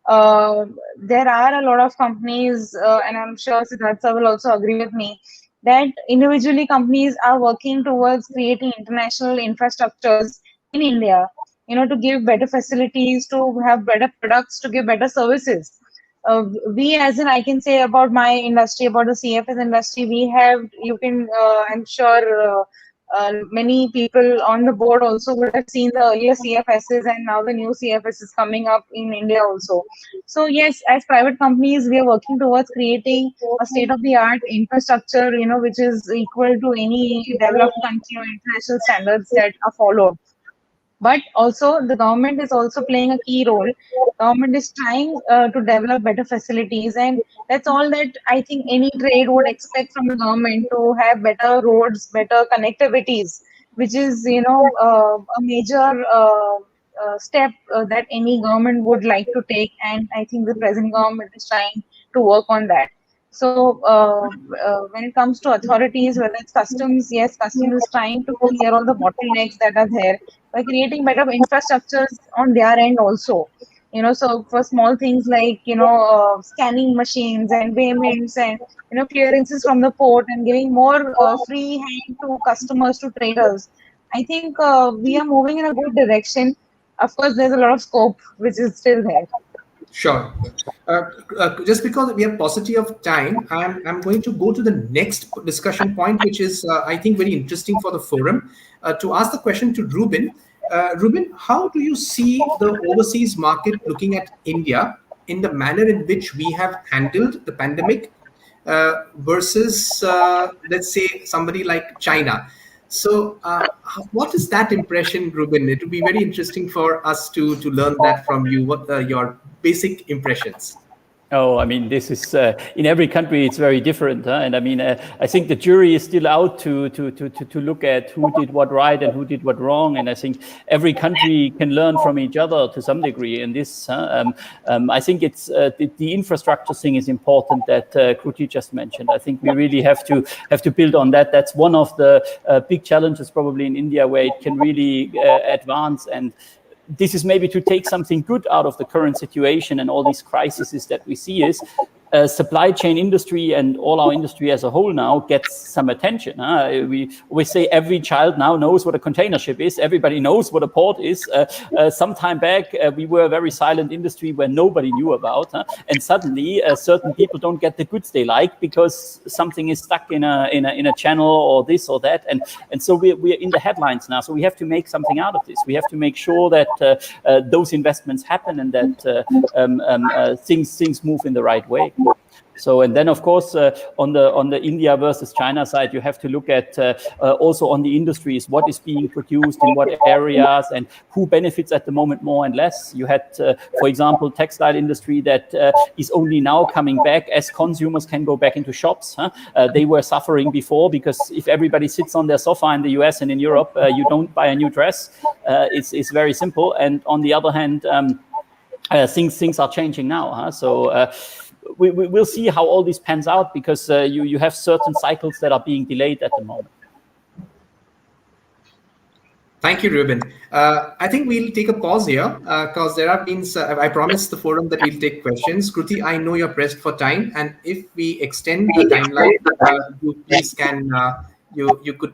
There are a lot of companies, and I'm sure Siddhartha will also agree with me, that individually companies are working towards creating international infrastructures in India, to give better facilities, to have better products, to give better services. We, as in, I can say about my industry, about the CFS industry, we have, I'm sure many people on the board also would have seen the earlier CFSs, and now the new CFS is coming up in India also. So yes, as private companies, we are working towards creating a state-of-the-art infrastructure, which is equal to any developed country or international standards that are followed. but also the government is also playing a key role. Government is trying to develop better facilities, and that's all that I think any trade would expect from the government, to have better roads, better connectivities, which is a major step that any government would like to take, and I think the present government is trying to work on that. So when it comes to authorities, whether it's customs, yes, customs is trying to clear all the bottlenecks that are there by creating better infrastructures on their end also. So for small things like scanning machines and payments and clearances from the port, and giving more free hand to customers, to traders, I think we are moving in a good direction. Of course, there's a lot of scope which is still there. Sure. Just because we have paucity of time, I'm going to go to the next discussion point, which is, I think, very interesting for the forum. To ask the question to Ruben. Ruben, how do you see the overseas market looking at India in the manner in which we have handled the pandemic versus, let's say, somebody like China? So, what is that impression, Ruben? It would be very interesting for us to learn that from you. What are your basic impressions? Oh, I mean, this is in every country it's very different, huh? And I mean, I think the jury is still out to look at who did what right and who did what wrong. And I think every country can learn from each other to some degree. And this, I think it's the infrastructure thing is important that Kruti just mentioned. I think we really have to build on that. That's one of the big challenges probably in India where it can really advance. And this is maybe to take something good out of the current situation and all these crises that we see is supply chain industry and all our industry as a whole now gets some attention. We say every child now knows what a container ship is. Everybody knows what a port is. Some time back, we were a very silent industry where nobody knew about. And suddenly, certain people don't get the goods they like because something is stuck in a channel or this or that. And so we're in the headlines now. So we have to make something out of this. We have to make sure that those investments happen and that things move in the right way. So, and then of course, on the India versus China side, you have to look at also on the industries, what is being produced in what areas and who benefits at the moment more and less. You had, for example, textile industry that is only now coming back as consumers can go back into shops. They were suffering before because if everybody sits on their sofa in the US and in Europe, you don't buy a new dress. It's very simple. And on the other hand, things are changing now. So we'll see how all this pans out because you have certain cycles that are being delayed at the moment. Thank you, Ruben. I think we'll take a pause here because there have been, I promised the forum that we'll take questions. Kruti, I know you're pressed for time, and if we extend the timeline, you please can, you could,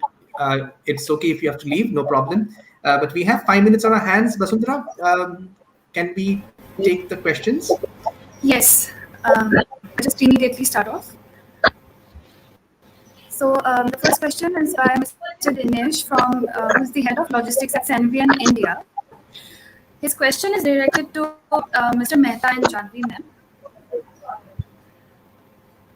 it's okay if you have to leave, no problem. But we have 5 minutes on our hands. Basundhara, can we take the questions? Yes. I'll just immediately start off. So the first question is by Mr. Dinesh from who's the head of logistics at Senvian India. His question is directed to Mr. Mehta and Janvi ma'am.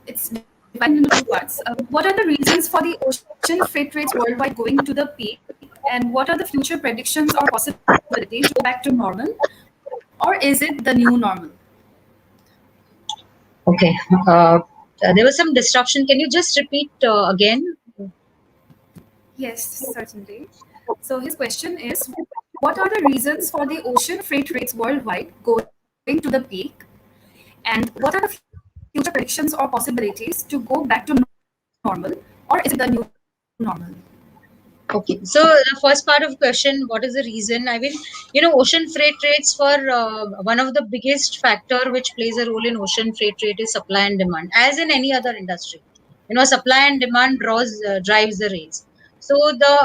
It's divided into two parts. What are the reasons for the ocean freight rates worldwide going to the peak, and what are the future predictions or possibilities to go back to normal, or is it the new normal? Okay. There was some disruption. Can you just repeat again? Yes, certainly. So his question is, what are the reasons for the ocean freight rates worldwide going to the peak, and what are the future predictions or possibilities to go back to normal, or is it the new normal? Okay, so the first part of the question, what is the reason? I mean, ocean freight rates for one of the biggest factor which plays a role in ocean freight rate is supply and demand, as in any other industry. Supply and demand drives the rates. So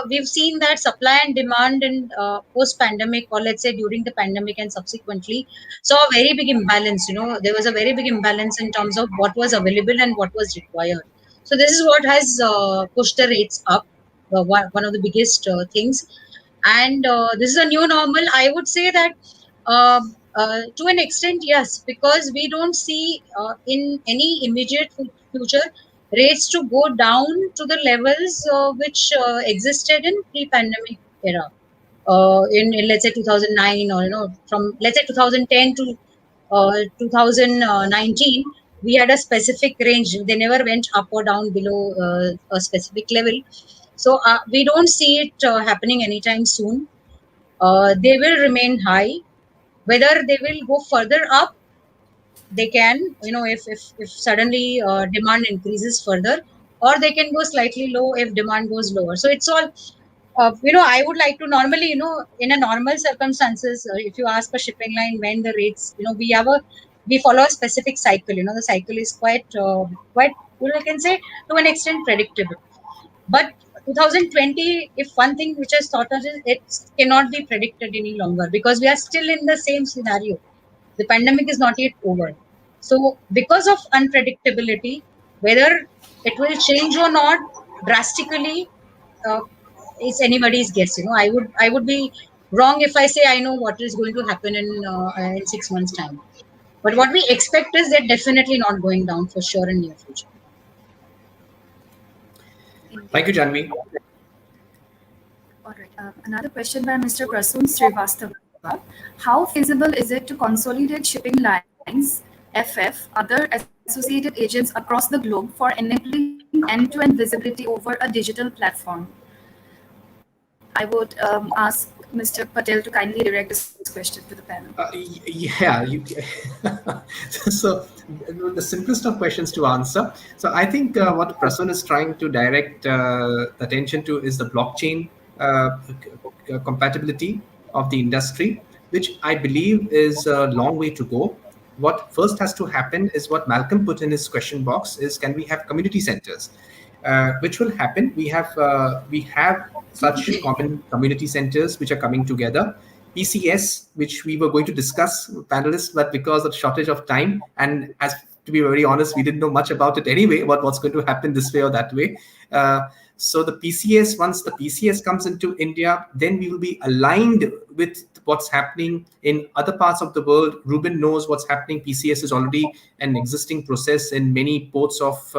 we've seen that supply and demand in post-pandemic, or let's say during the pandemic and subsequently, saw a very big imbalance. There was a very big imbalance in terms of what was available and what was required. So this is what has pushed the rates up. One of the biggest things, and this is a new normal. I would say that to an extent, yes, because we don't see in any immediate future rates to go down to the levels which existed in pre-pandemic era. in let's say 2009, or from let's say 2010 to 2019, we had a specific range. They never went up or down below a specific level. So we don't see it happening anytime soon. They will remain high. Whether they will go further up, they can, if suddenly demand increases further, or they can go slightly low if demand goes lower. So it's all, I would like to normally, in a normal circumstances, if you ask a shipping line when the rates, we follow a specific cycle. The cycle is quite, I can say, to an extent predictable. But 2020, if one thing which has taught us is it cannot be predicted any longer, because we are still in the same scenario. The pandemic is not yet over. So because of unpredictability, whether it will change or not drastically, uh, is anybody's guess. I would be wrong if I say I know what is going to happen in 6 months' time. But what we expect is that definitely not going down for sure in near future. Thank you, Janvi. All right. Another question by Mr. Prasoon Srivastava. How feasible is it to consolidate shipping lines, FF, other associated agents across the globe for enabling end-to-end visibility over a digital platform? I would ask Mr. Patel to kindly direct this question to the panel. Yeah, so the simplest of questions to answer. So I think what Prasun is trying to direct attention to is the blockchain compatibility of the industry, which I believe is a long way to go. What first has to happen is what Malcolm put in his question box is, can we have community centers? Which will happen. We have such common community centers which are coming together. PCS, which we were going to discuss, panelists, but because of shortage of time, and as to be very honest, we didn't know much about it anyway, about what's going to happen this way or that way. So the PCS, once the PCS comes into India, then we will be aligned with what's happening in other parts of the world. Ruben knows what's happening. PCS is already an existing process in many ports of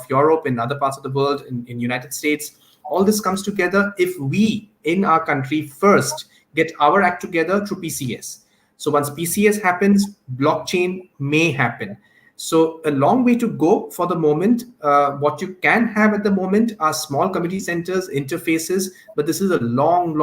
Europe and other parts of the world, in United States. All this comes together if we, in our country, first get our act together through PCS. So once PCS happens, blockchain may happen. So a long way to go for the moment. What you can have at the moment are small community centers, interfaces, but this is a long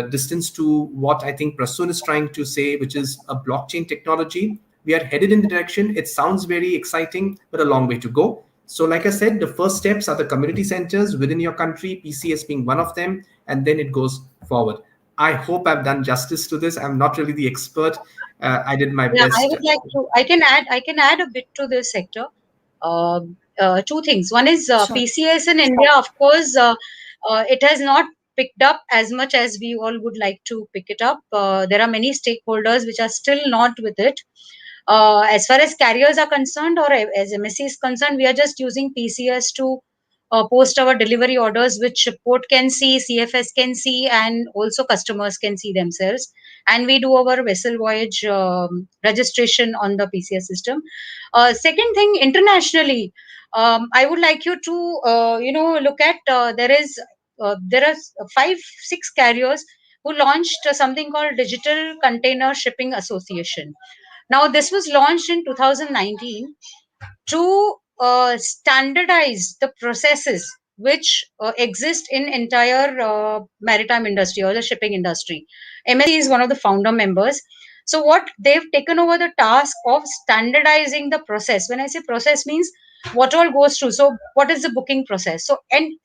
distance to what I think Prasun is trying to say, which is a blockchain technology. We are headed in the direction. It sounds very exciting, but a long way to go. So like I said, the first steps are the community centers within your country, PCS being one of them, and then it goes forward. I hope I've done justice to this. I'm not really the expert. I did my Yeah, I best. would like to. I can add a bit to this sector. Two things. One is Sure. PCS in India. Of course, it has not picked up as much as we all would like to pick it up. There are many stakeholders which are still not with it. As far as carriers are concerned, or as MSC is concerned, we are just using PCS to post our delivery orders, which port can see, CFS can see, and also customers can see themselves. And we do our vessel voyage registration on the PCS system. Second thing, internationally, I would like you to look at, there are 5-6 carriers who launched something called Digital Container Shipping Association. Now, this was launched in 2019 to standardize the processes which exist in entire maritime industry or the shipping industry. MSC is one of the founder members. So what they've taken over the task of standardizing the process. When I say process, means what all goes through. So what is the booking process?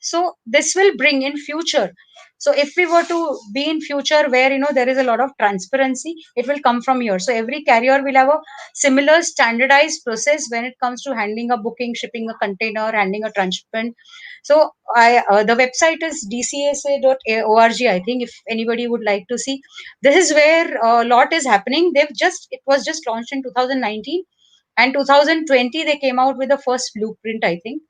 So this will bring in future. So if we were to be in future where there is a lot of transparency, it will come from here. So every carrier will have a similar standardized process when it comes to handling a booking, shipping a container, handling a transshipment. So the website is dcsa.org. I think if anybody would like to see, this is where a lot is happening. It was just launched in 2019, and 2020 they came out with the first blueprint, I think.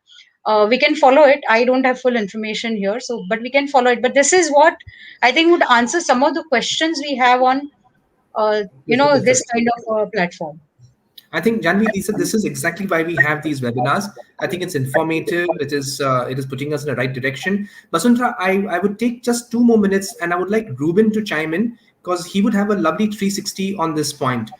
We can follow it. I don't have full information here, but we can follow it. But this is what I think would answer some of the questions we have on This is this interesting. kind of platform. I think, Janvi, this is exactly why we have these webinars. I think it's informative. It is putting us in the right direction. Basundhara, I would take just 2 more minutes, and I would like Ruben to chime in because he would have a lovely 360 on this point.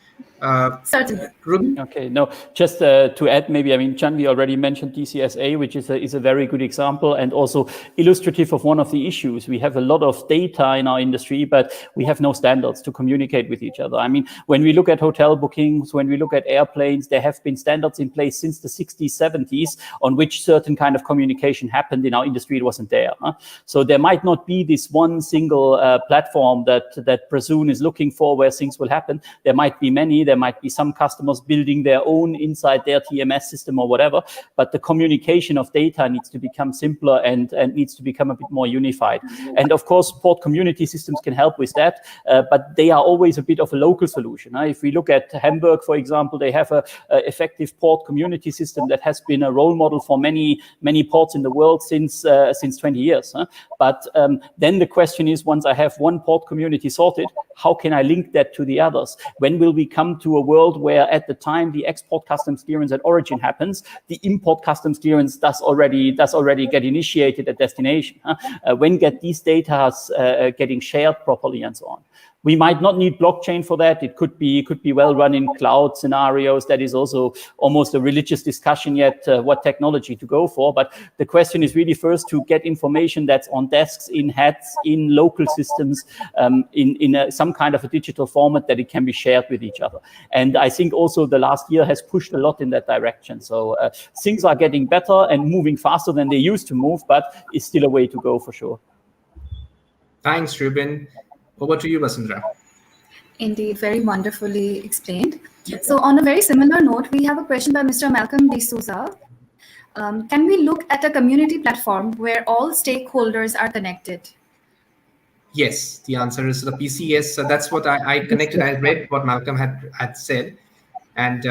Certainly. Ruben? Okay, no, just to add, maybe, I mean, Chanvi already mentioned DCSA, which is a very good example and also illustrative of one of the issues. We have a lot of data in our industry, but we have no standards to communicate with each other. I mean, when we look at hotel bookings, when we look at airplanes, there have been standards in place since the 60s, 70s on which certain kind of communication happened. In our industry, it wasn't there. So there might not be this one single platform that Prasoon is looking for where things will happen. There might be many. There might be some customers building their own inside their TMS system or whatever, but the communication of data needs to become simpler and needs to become a bit more unified. And of course, port community systems can help with that, but they are always a bit of a local solution. If we look at Hamburg, for example, they have a effective port community system that has been a role model for many ports in the world since 20 years. But then the question is, once I have one port community sorted, how can I link that to the others? When will we come to a world where at the time the export customs clearance at origin happens, the import customs clearance does already get initiated at destination? When get these data getting shared properly and so on? We might not need blockchain for that. It could be well run in cloud scenarios. That is also almost a religious discussion yet, what technology to go for. But the question is really first to get information that's on desks, in heads, in local systems, in some kind of a digital format that it can be shared with each other. And I think also the last year has pushed a lot in that direction. So things are getting better and moving faster than they used to move, but it's still a way to go for sure. Thanks, Ruben. Over to you, Basundhara. Indeed, very wonderfully explained. So on a very similar note, we have a question by Mr. Malcolm D'Souza. Can we look at a community platform where all stakeholders are connected? Yes, the answer is the PCS. So that's what I connected. I read what Malcolm had said. And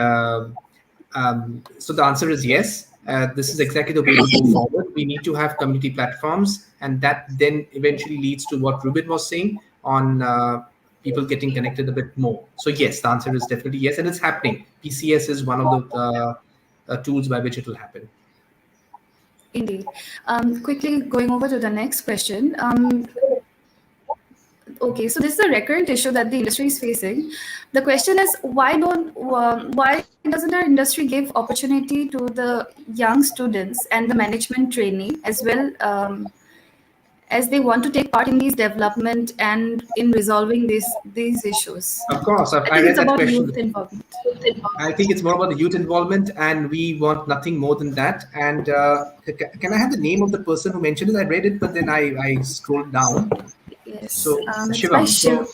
so the answer is yes. This is exactly the way to move forward. We need to have community platforms, and that then eventually leads to what Ruben was saying on people getting connected a bit more. So yes, the answer is definitely yes, and it's happening. PCS is one of the tools by which it will happen. Indeed. Quickly going over to the next question. Okay, so this is a recurrent issue that the industry is facing. The question is, why doesn't our industry give opportunity to the young students and the management trainee as well, as they want to take part in these development and in resolving these issues? Of course, I I think read it's that about question. youth involvement. I think it's more about the youth involvement, and we want nothing more than that. And can I have the name of the person who mentioned it? I read it, but then I scrolled down. Yes. So It's by Shivam.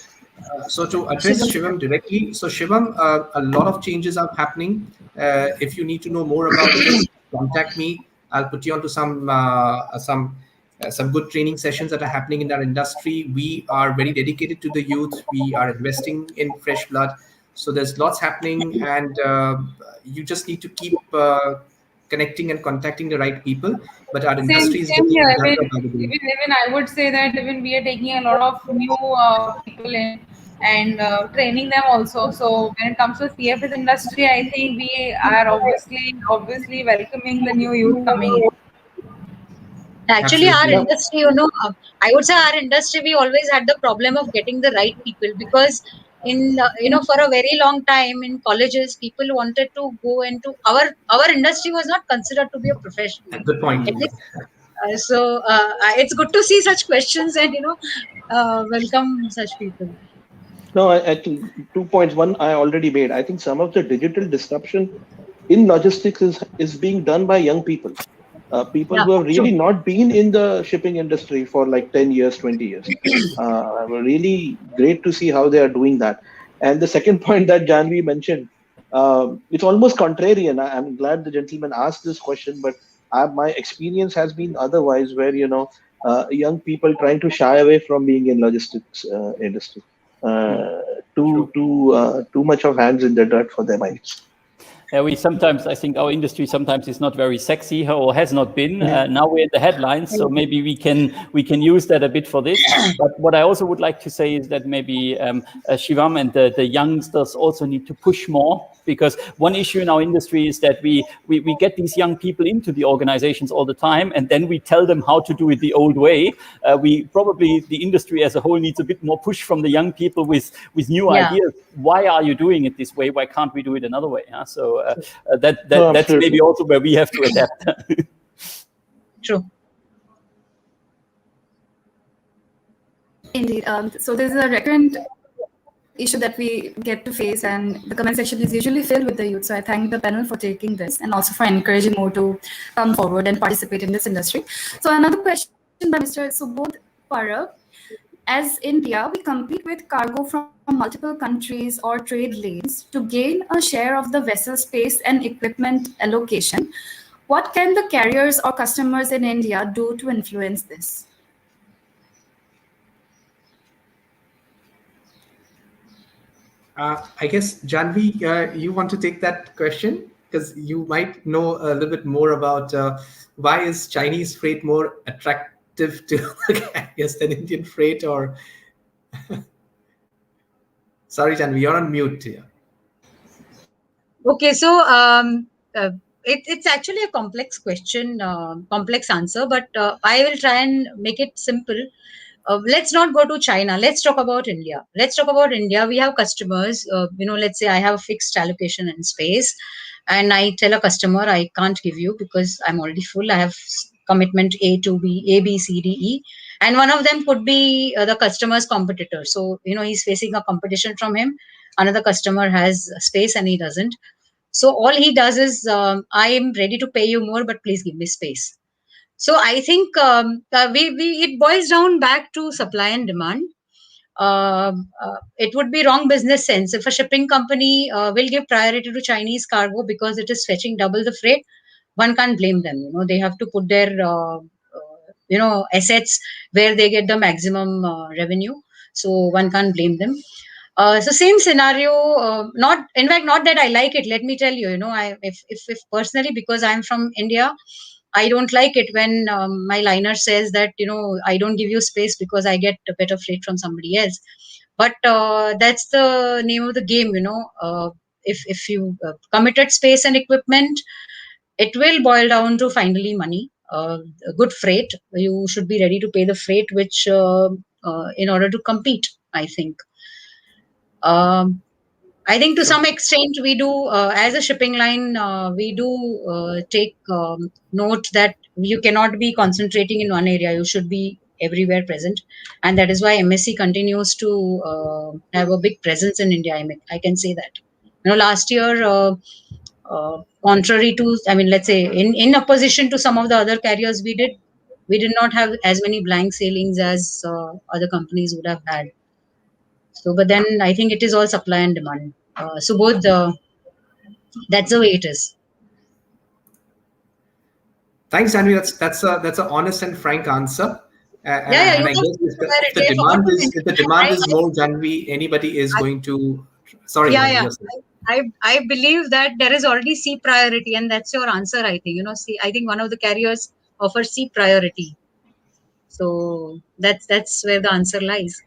So to address Shivam directly, so Shivam, a lot of changes are happening. If you need to know more about it, contact me. I'll put you onto some good training sessions that are happening in our industry. We are very dedicated to the youth. We are investing in fresh blood. So there's lots happening, and you just need to keep connecting and contacting the right people. But our industry is Same getting here. better by the day. Even I would say that even we are taking a lot of new people in and training them also. So when it comes to CFS industry, I think we are obviously welcoming the new youth coming in. Actually, our Absolutely. industry, I would say our industry, we always had the problem of getting the right people because for a very long time in colleges, people wanted to go into our industry was not considered to be a profession. Good point. At least, it's good to see such questions and welcome such people. No, I think 2 points. One, I already made. I think some of the digital disruption in logistics is being done by young people. People Yeah, who have really true. not been in the shipping industry for like 10 years, 20 years. Really great to see how they are doing that. And the second point that Janvi mentioned, it's almost contrarian. I'm glad the gentleman asked this question, but my experience has been otherwise, where young people trying to shy away from being in logistics industry. Too much of hands in the dirt for them, I guess. We sometimes, I think our industry sometimes is not very sexy or has not been. Now we're in the headlines, so maybe we can use that a bit for this. But what I also would like to say is that maybe Shivam and the youngsters also need to push more, because one issue in our industry is that we get these young people into the organizations all the time, and then we tell them how to do it the old way. The industry as a whole needs a bit more push from the young people with new ideas. Why are you doing it this way? Why can't we do it another way? So that's maybe also where we have to adapt. True. Indeed. So there's a recurrent issue that we get to face, and the comment section is usually filled with the youth. So I thank the panel for taking this and also for encouraging more to come forward and participate in this industry. So another question by Mr. Subodh Parab. As India, we compete with cargo from multiple countries or trade lanes to gain a share of the vessel space and equipment allocation. What can the carriers or customers in India do to influence this? I guess, Janvi, you want to take that question, because you might know a little bit more about why is Chinese freight more attractive to the carriers than Indian freight, or... Sorry, Janvi, you're on mute here. Okay, so it's actually a complex question, complex answer, but I will try and make it simple. Let's not go to China. Let's talk about India. We have customers, let's say I have a fixed allocation in space, and I tell a customer I can't give you because I'm already full. I have commitment A, B, C, D, E. And one of them could be the customer's competitor. So, he's facing a competition from him. Another customer has space and he doesn't. So all he does is, I am ready to pay you more, but please give me space. So I think it boils down back to supply and demand. It would be wrong business sense if a shipping company will give priority to Chinese cargo because it is fetching double the freight. One can't blame them. They have to put their assets where they get the maximum revenue. So one can't blame them. So same scenario. Not that I like it. Let me tell you. If personally, because I'm from India, I don't like it when my liner says that, I don't give you space because I get a better freight from somebody else. But that's the name of the game, if you committed space and equipment, it will boil down to finally money. Good freight, you should be ready to pay the freight, which in order to compete, I think. I think to some extent we do, as a shipping line, we do take note that you cannot be concentrating in one area. You should be everywhere present. And that is why MSC continues to have a big presence in India. I can say that. Last year, contrary to, let's say in opposition to some of the other carriers, we did not have as many blank sailings as other companies would have had. So, but then I think it is all supply and demand. So both that's the way it is. Thanks, Janvi. That's an honest and frank answer. And I guess if the demand is more, Janvi, anybody is going to. Sorry. Yeah. I believe that there is already C priority, and that's your answer. I think I think one of the carriers offers C priority. So that's where the answer lies.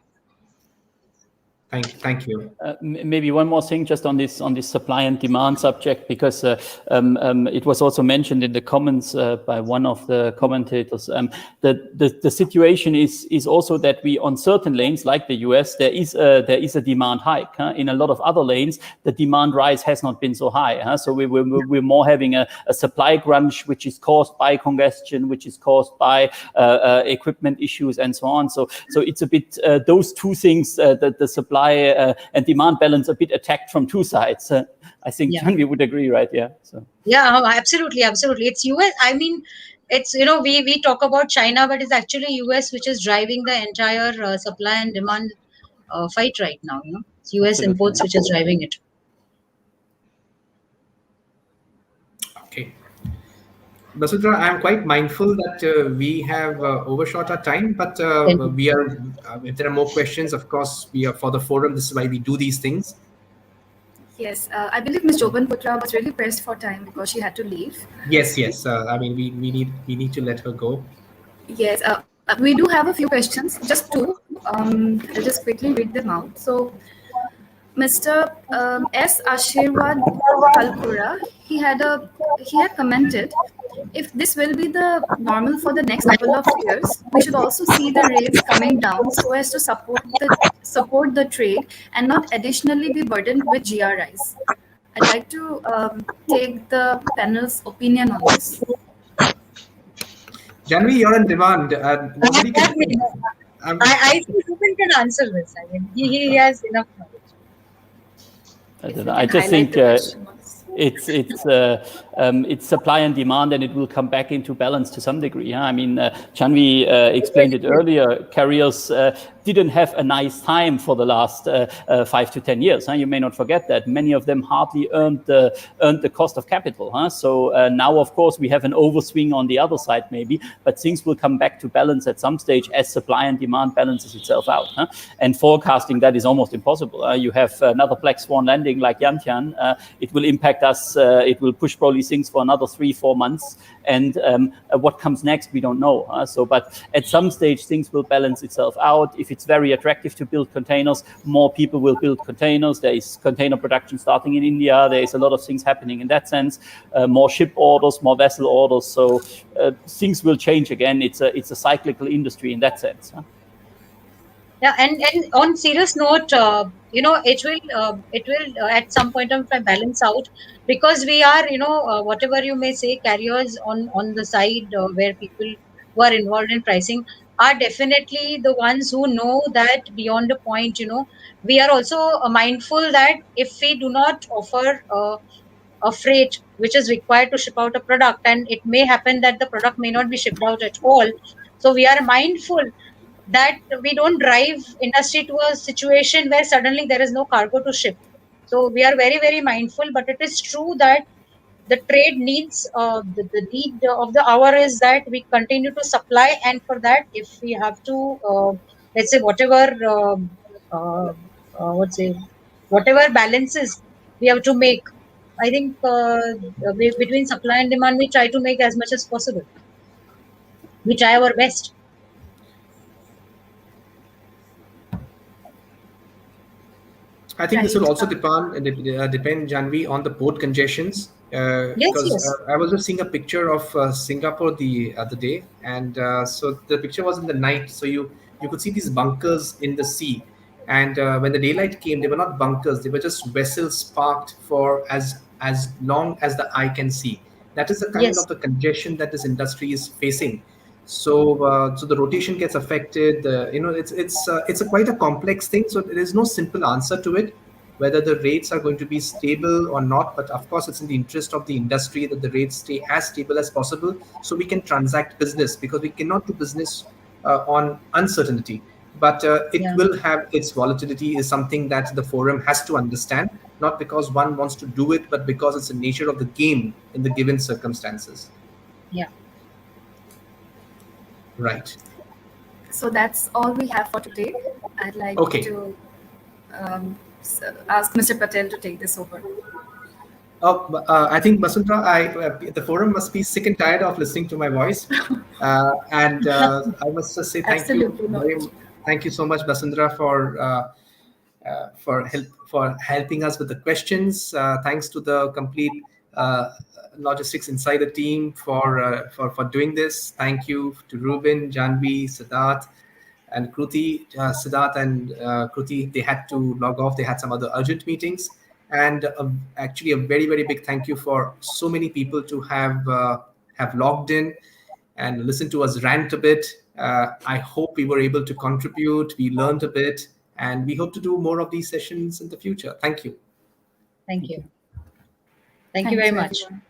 Thank you. Maybe one more thing just on this supply and demand subject, because it was also mentioned in the comments by one of the commentators. The situation is also that we, on certain lanes like the US, there is a demand hike. In a lot of other lanes, the demand rise has not been so high. So we're more having a supply crunch, which is caused by congestion, which is caused by equipment issues and so on. So it's a bit those two things, the supply and demand balance, a bit attacked from two sides. I think Janvi would agree, right? Yeah. So. Yeah, absolutely. It's US. It's we talk about China, but it's actually US which is driving the entire supply and demand fight right now. It's US absolutely. Imports which is driving it. Okay. Basudra, I'm quite mindful that we have overshot our time, but we are. If there are more questions, of course, we are for the forum. This is why we do these things. Yes, I believe Ms. Jobanputra was really pressed for time because she had to leave. Yes, yes. I mean, we need to let her go. Yes, we do have a few questions, just two. I'll just quickly read them out. So, Mr. S. Ashirwad Kalkura, he had commented, if this will be the normal for the next couple of years, we should also see the rates coming down so as to support the trade and not additionally be burdened with GRIs. I'd like to take the panel's opinion on this. Janvi, you're in demand. Nobody can. I think Ruben can answer this. I mean, he has enough knowledge. I If don't you know. I can just highlight think the question once. it's supply and demand, and it will come back into balance to some degree. Huh? I mean, Chanvi explained it earlier. Carriers didn't have a nice time for the last 5 to 10 years. Huh? You may not forget that many of them hardly earned the cost of capital. Huh? So now, of course, we have an overswing on the other side, maybe, but things will come back to balance at some stage as supply and demand balances itself out. Huh? And forecasting that is almost impossible. You have another black swan landing like Yantian. It will impact us. It will push probably things for another 3-4 months. And what comes next, we don't know. But at some stage, things will balance itself out. If it's very attractive to build containers, more people will build containers. There is container production starting in India. There is a lot of things happening in that sense. More ship orders, more vessel orders. So things will change again. It's a cyclical industry in that sense. Yeah, and on serious note, it will at some point of time balance out, because we are, whatever you may say, carriers on the side where people who are involved in pricing are definitely the ones who know that beyond a point. We are also mindful that if we do not offer a freight which is required to ship out a product, and it may happen that the product may not be shipped out at all, so we are mindful that we don't drive industry to a situation where suddenly there is no cargo to ship. So we are very, very mindful, but it is true that the trade needs, the need of the hour is that we continue to supply, and for that, if we have to, let's say, uh, what's say, whatever balances we have to make, I think between supply and demand, we try to make as much as possible. We try our best. I think this will Right. also depend, Janvi, on the port congestions. Yes, Because yes. I was just seeing a picture of Singapore the other day, and so the picture was in the night. So you could see these bunkers in the sea, and when the daylight came, they were not bunkers; they were just vessels parked for as long as the eye can see. That is the kind Yes. of the congestion that this industry is facing. So the rotation gets affected. It's a quite a complex thing. So there is no simple answer to it, whether the rates are going to be stable or not. But of course, it's in the interest of the industry that the rates stay as stable as possible, so we can transact business, because we cannot do business on uncertainty. But it Yeah. will have its volatility, is something that the forum has to understand, not because one wants to do it, but because it's the nature of the game in the given circumstances. Yeah. Right. So that's all we have for today. I'd like Okay. to ask Mr. Patel to take this over. I think Basundra, the forum must be sick and tired of listening to my voice, and I must just say Absolutely not. thank you so much, Basundra, for helping us with the questions. Thanks to the complete Logistics Insider team for doing this. Thank you to Ruben, Janvi, Siddharth, and Kruti. Siddharth and Kruti, they had to log off. They had some other urgent meetings. And actually, a very, very big thank you for so many people to have logged in and listened to us rant a bit. I hope we were able to contribute. We learned a bit, and we hope to do more of these sessions in the future. Thank you. Thank you. Thank you Thank very you, much. everyone.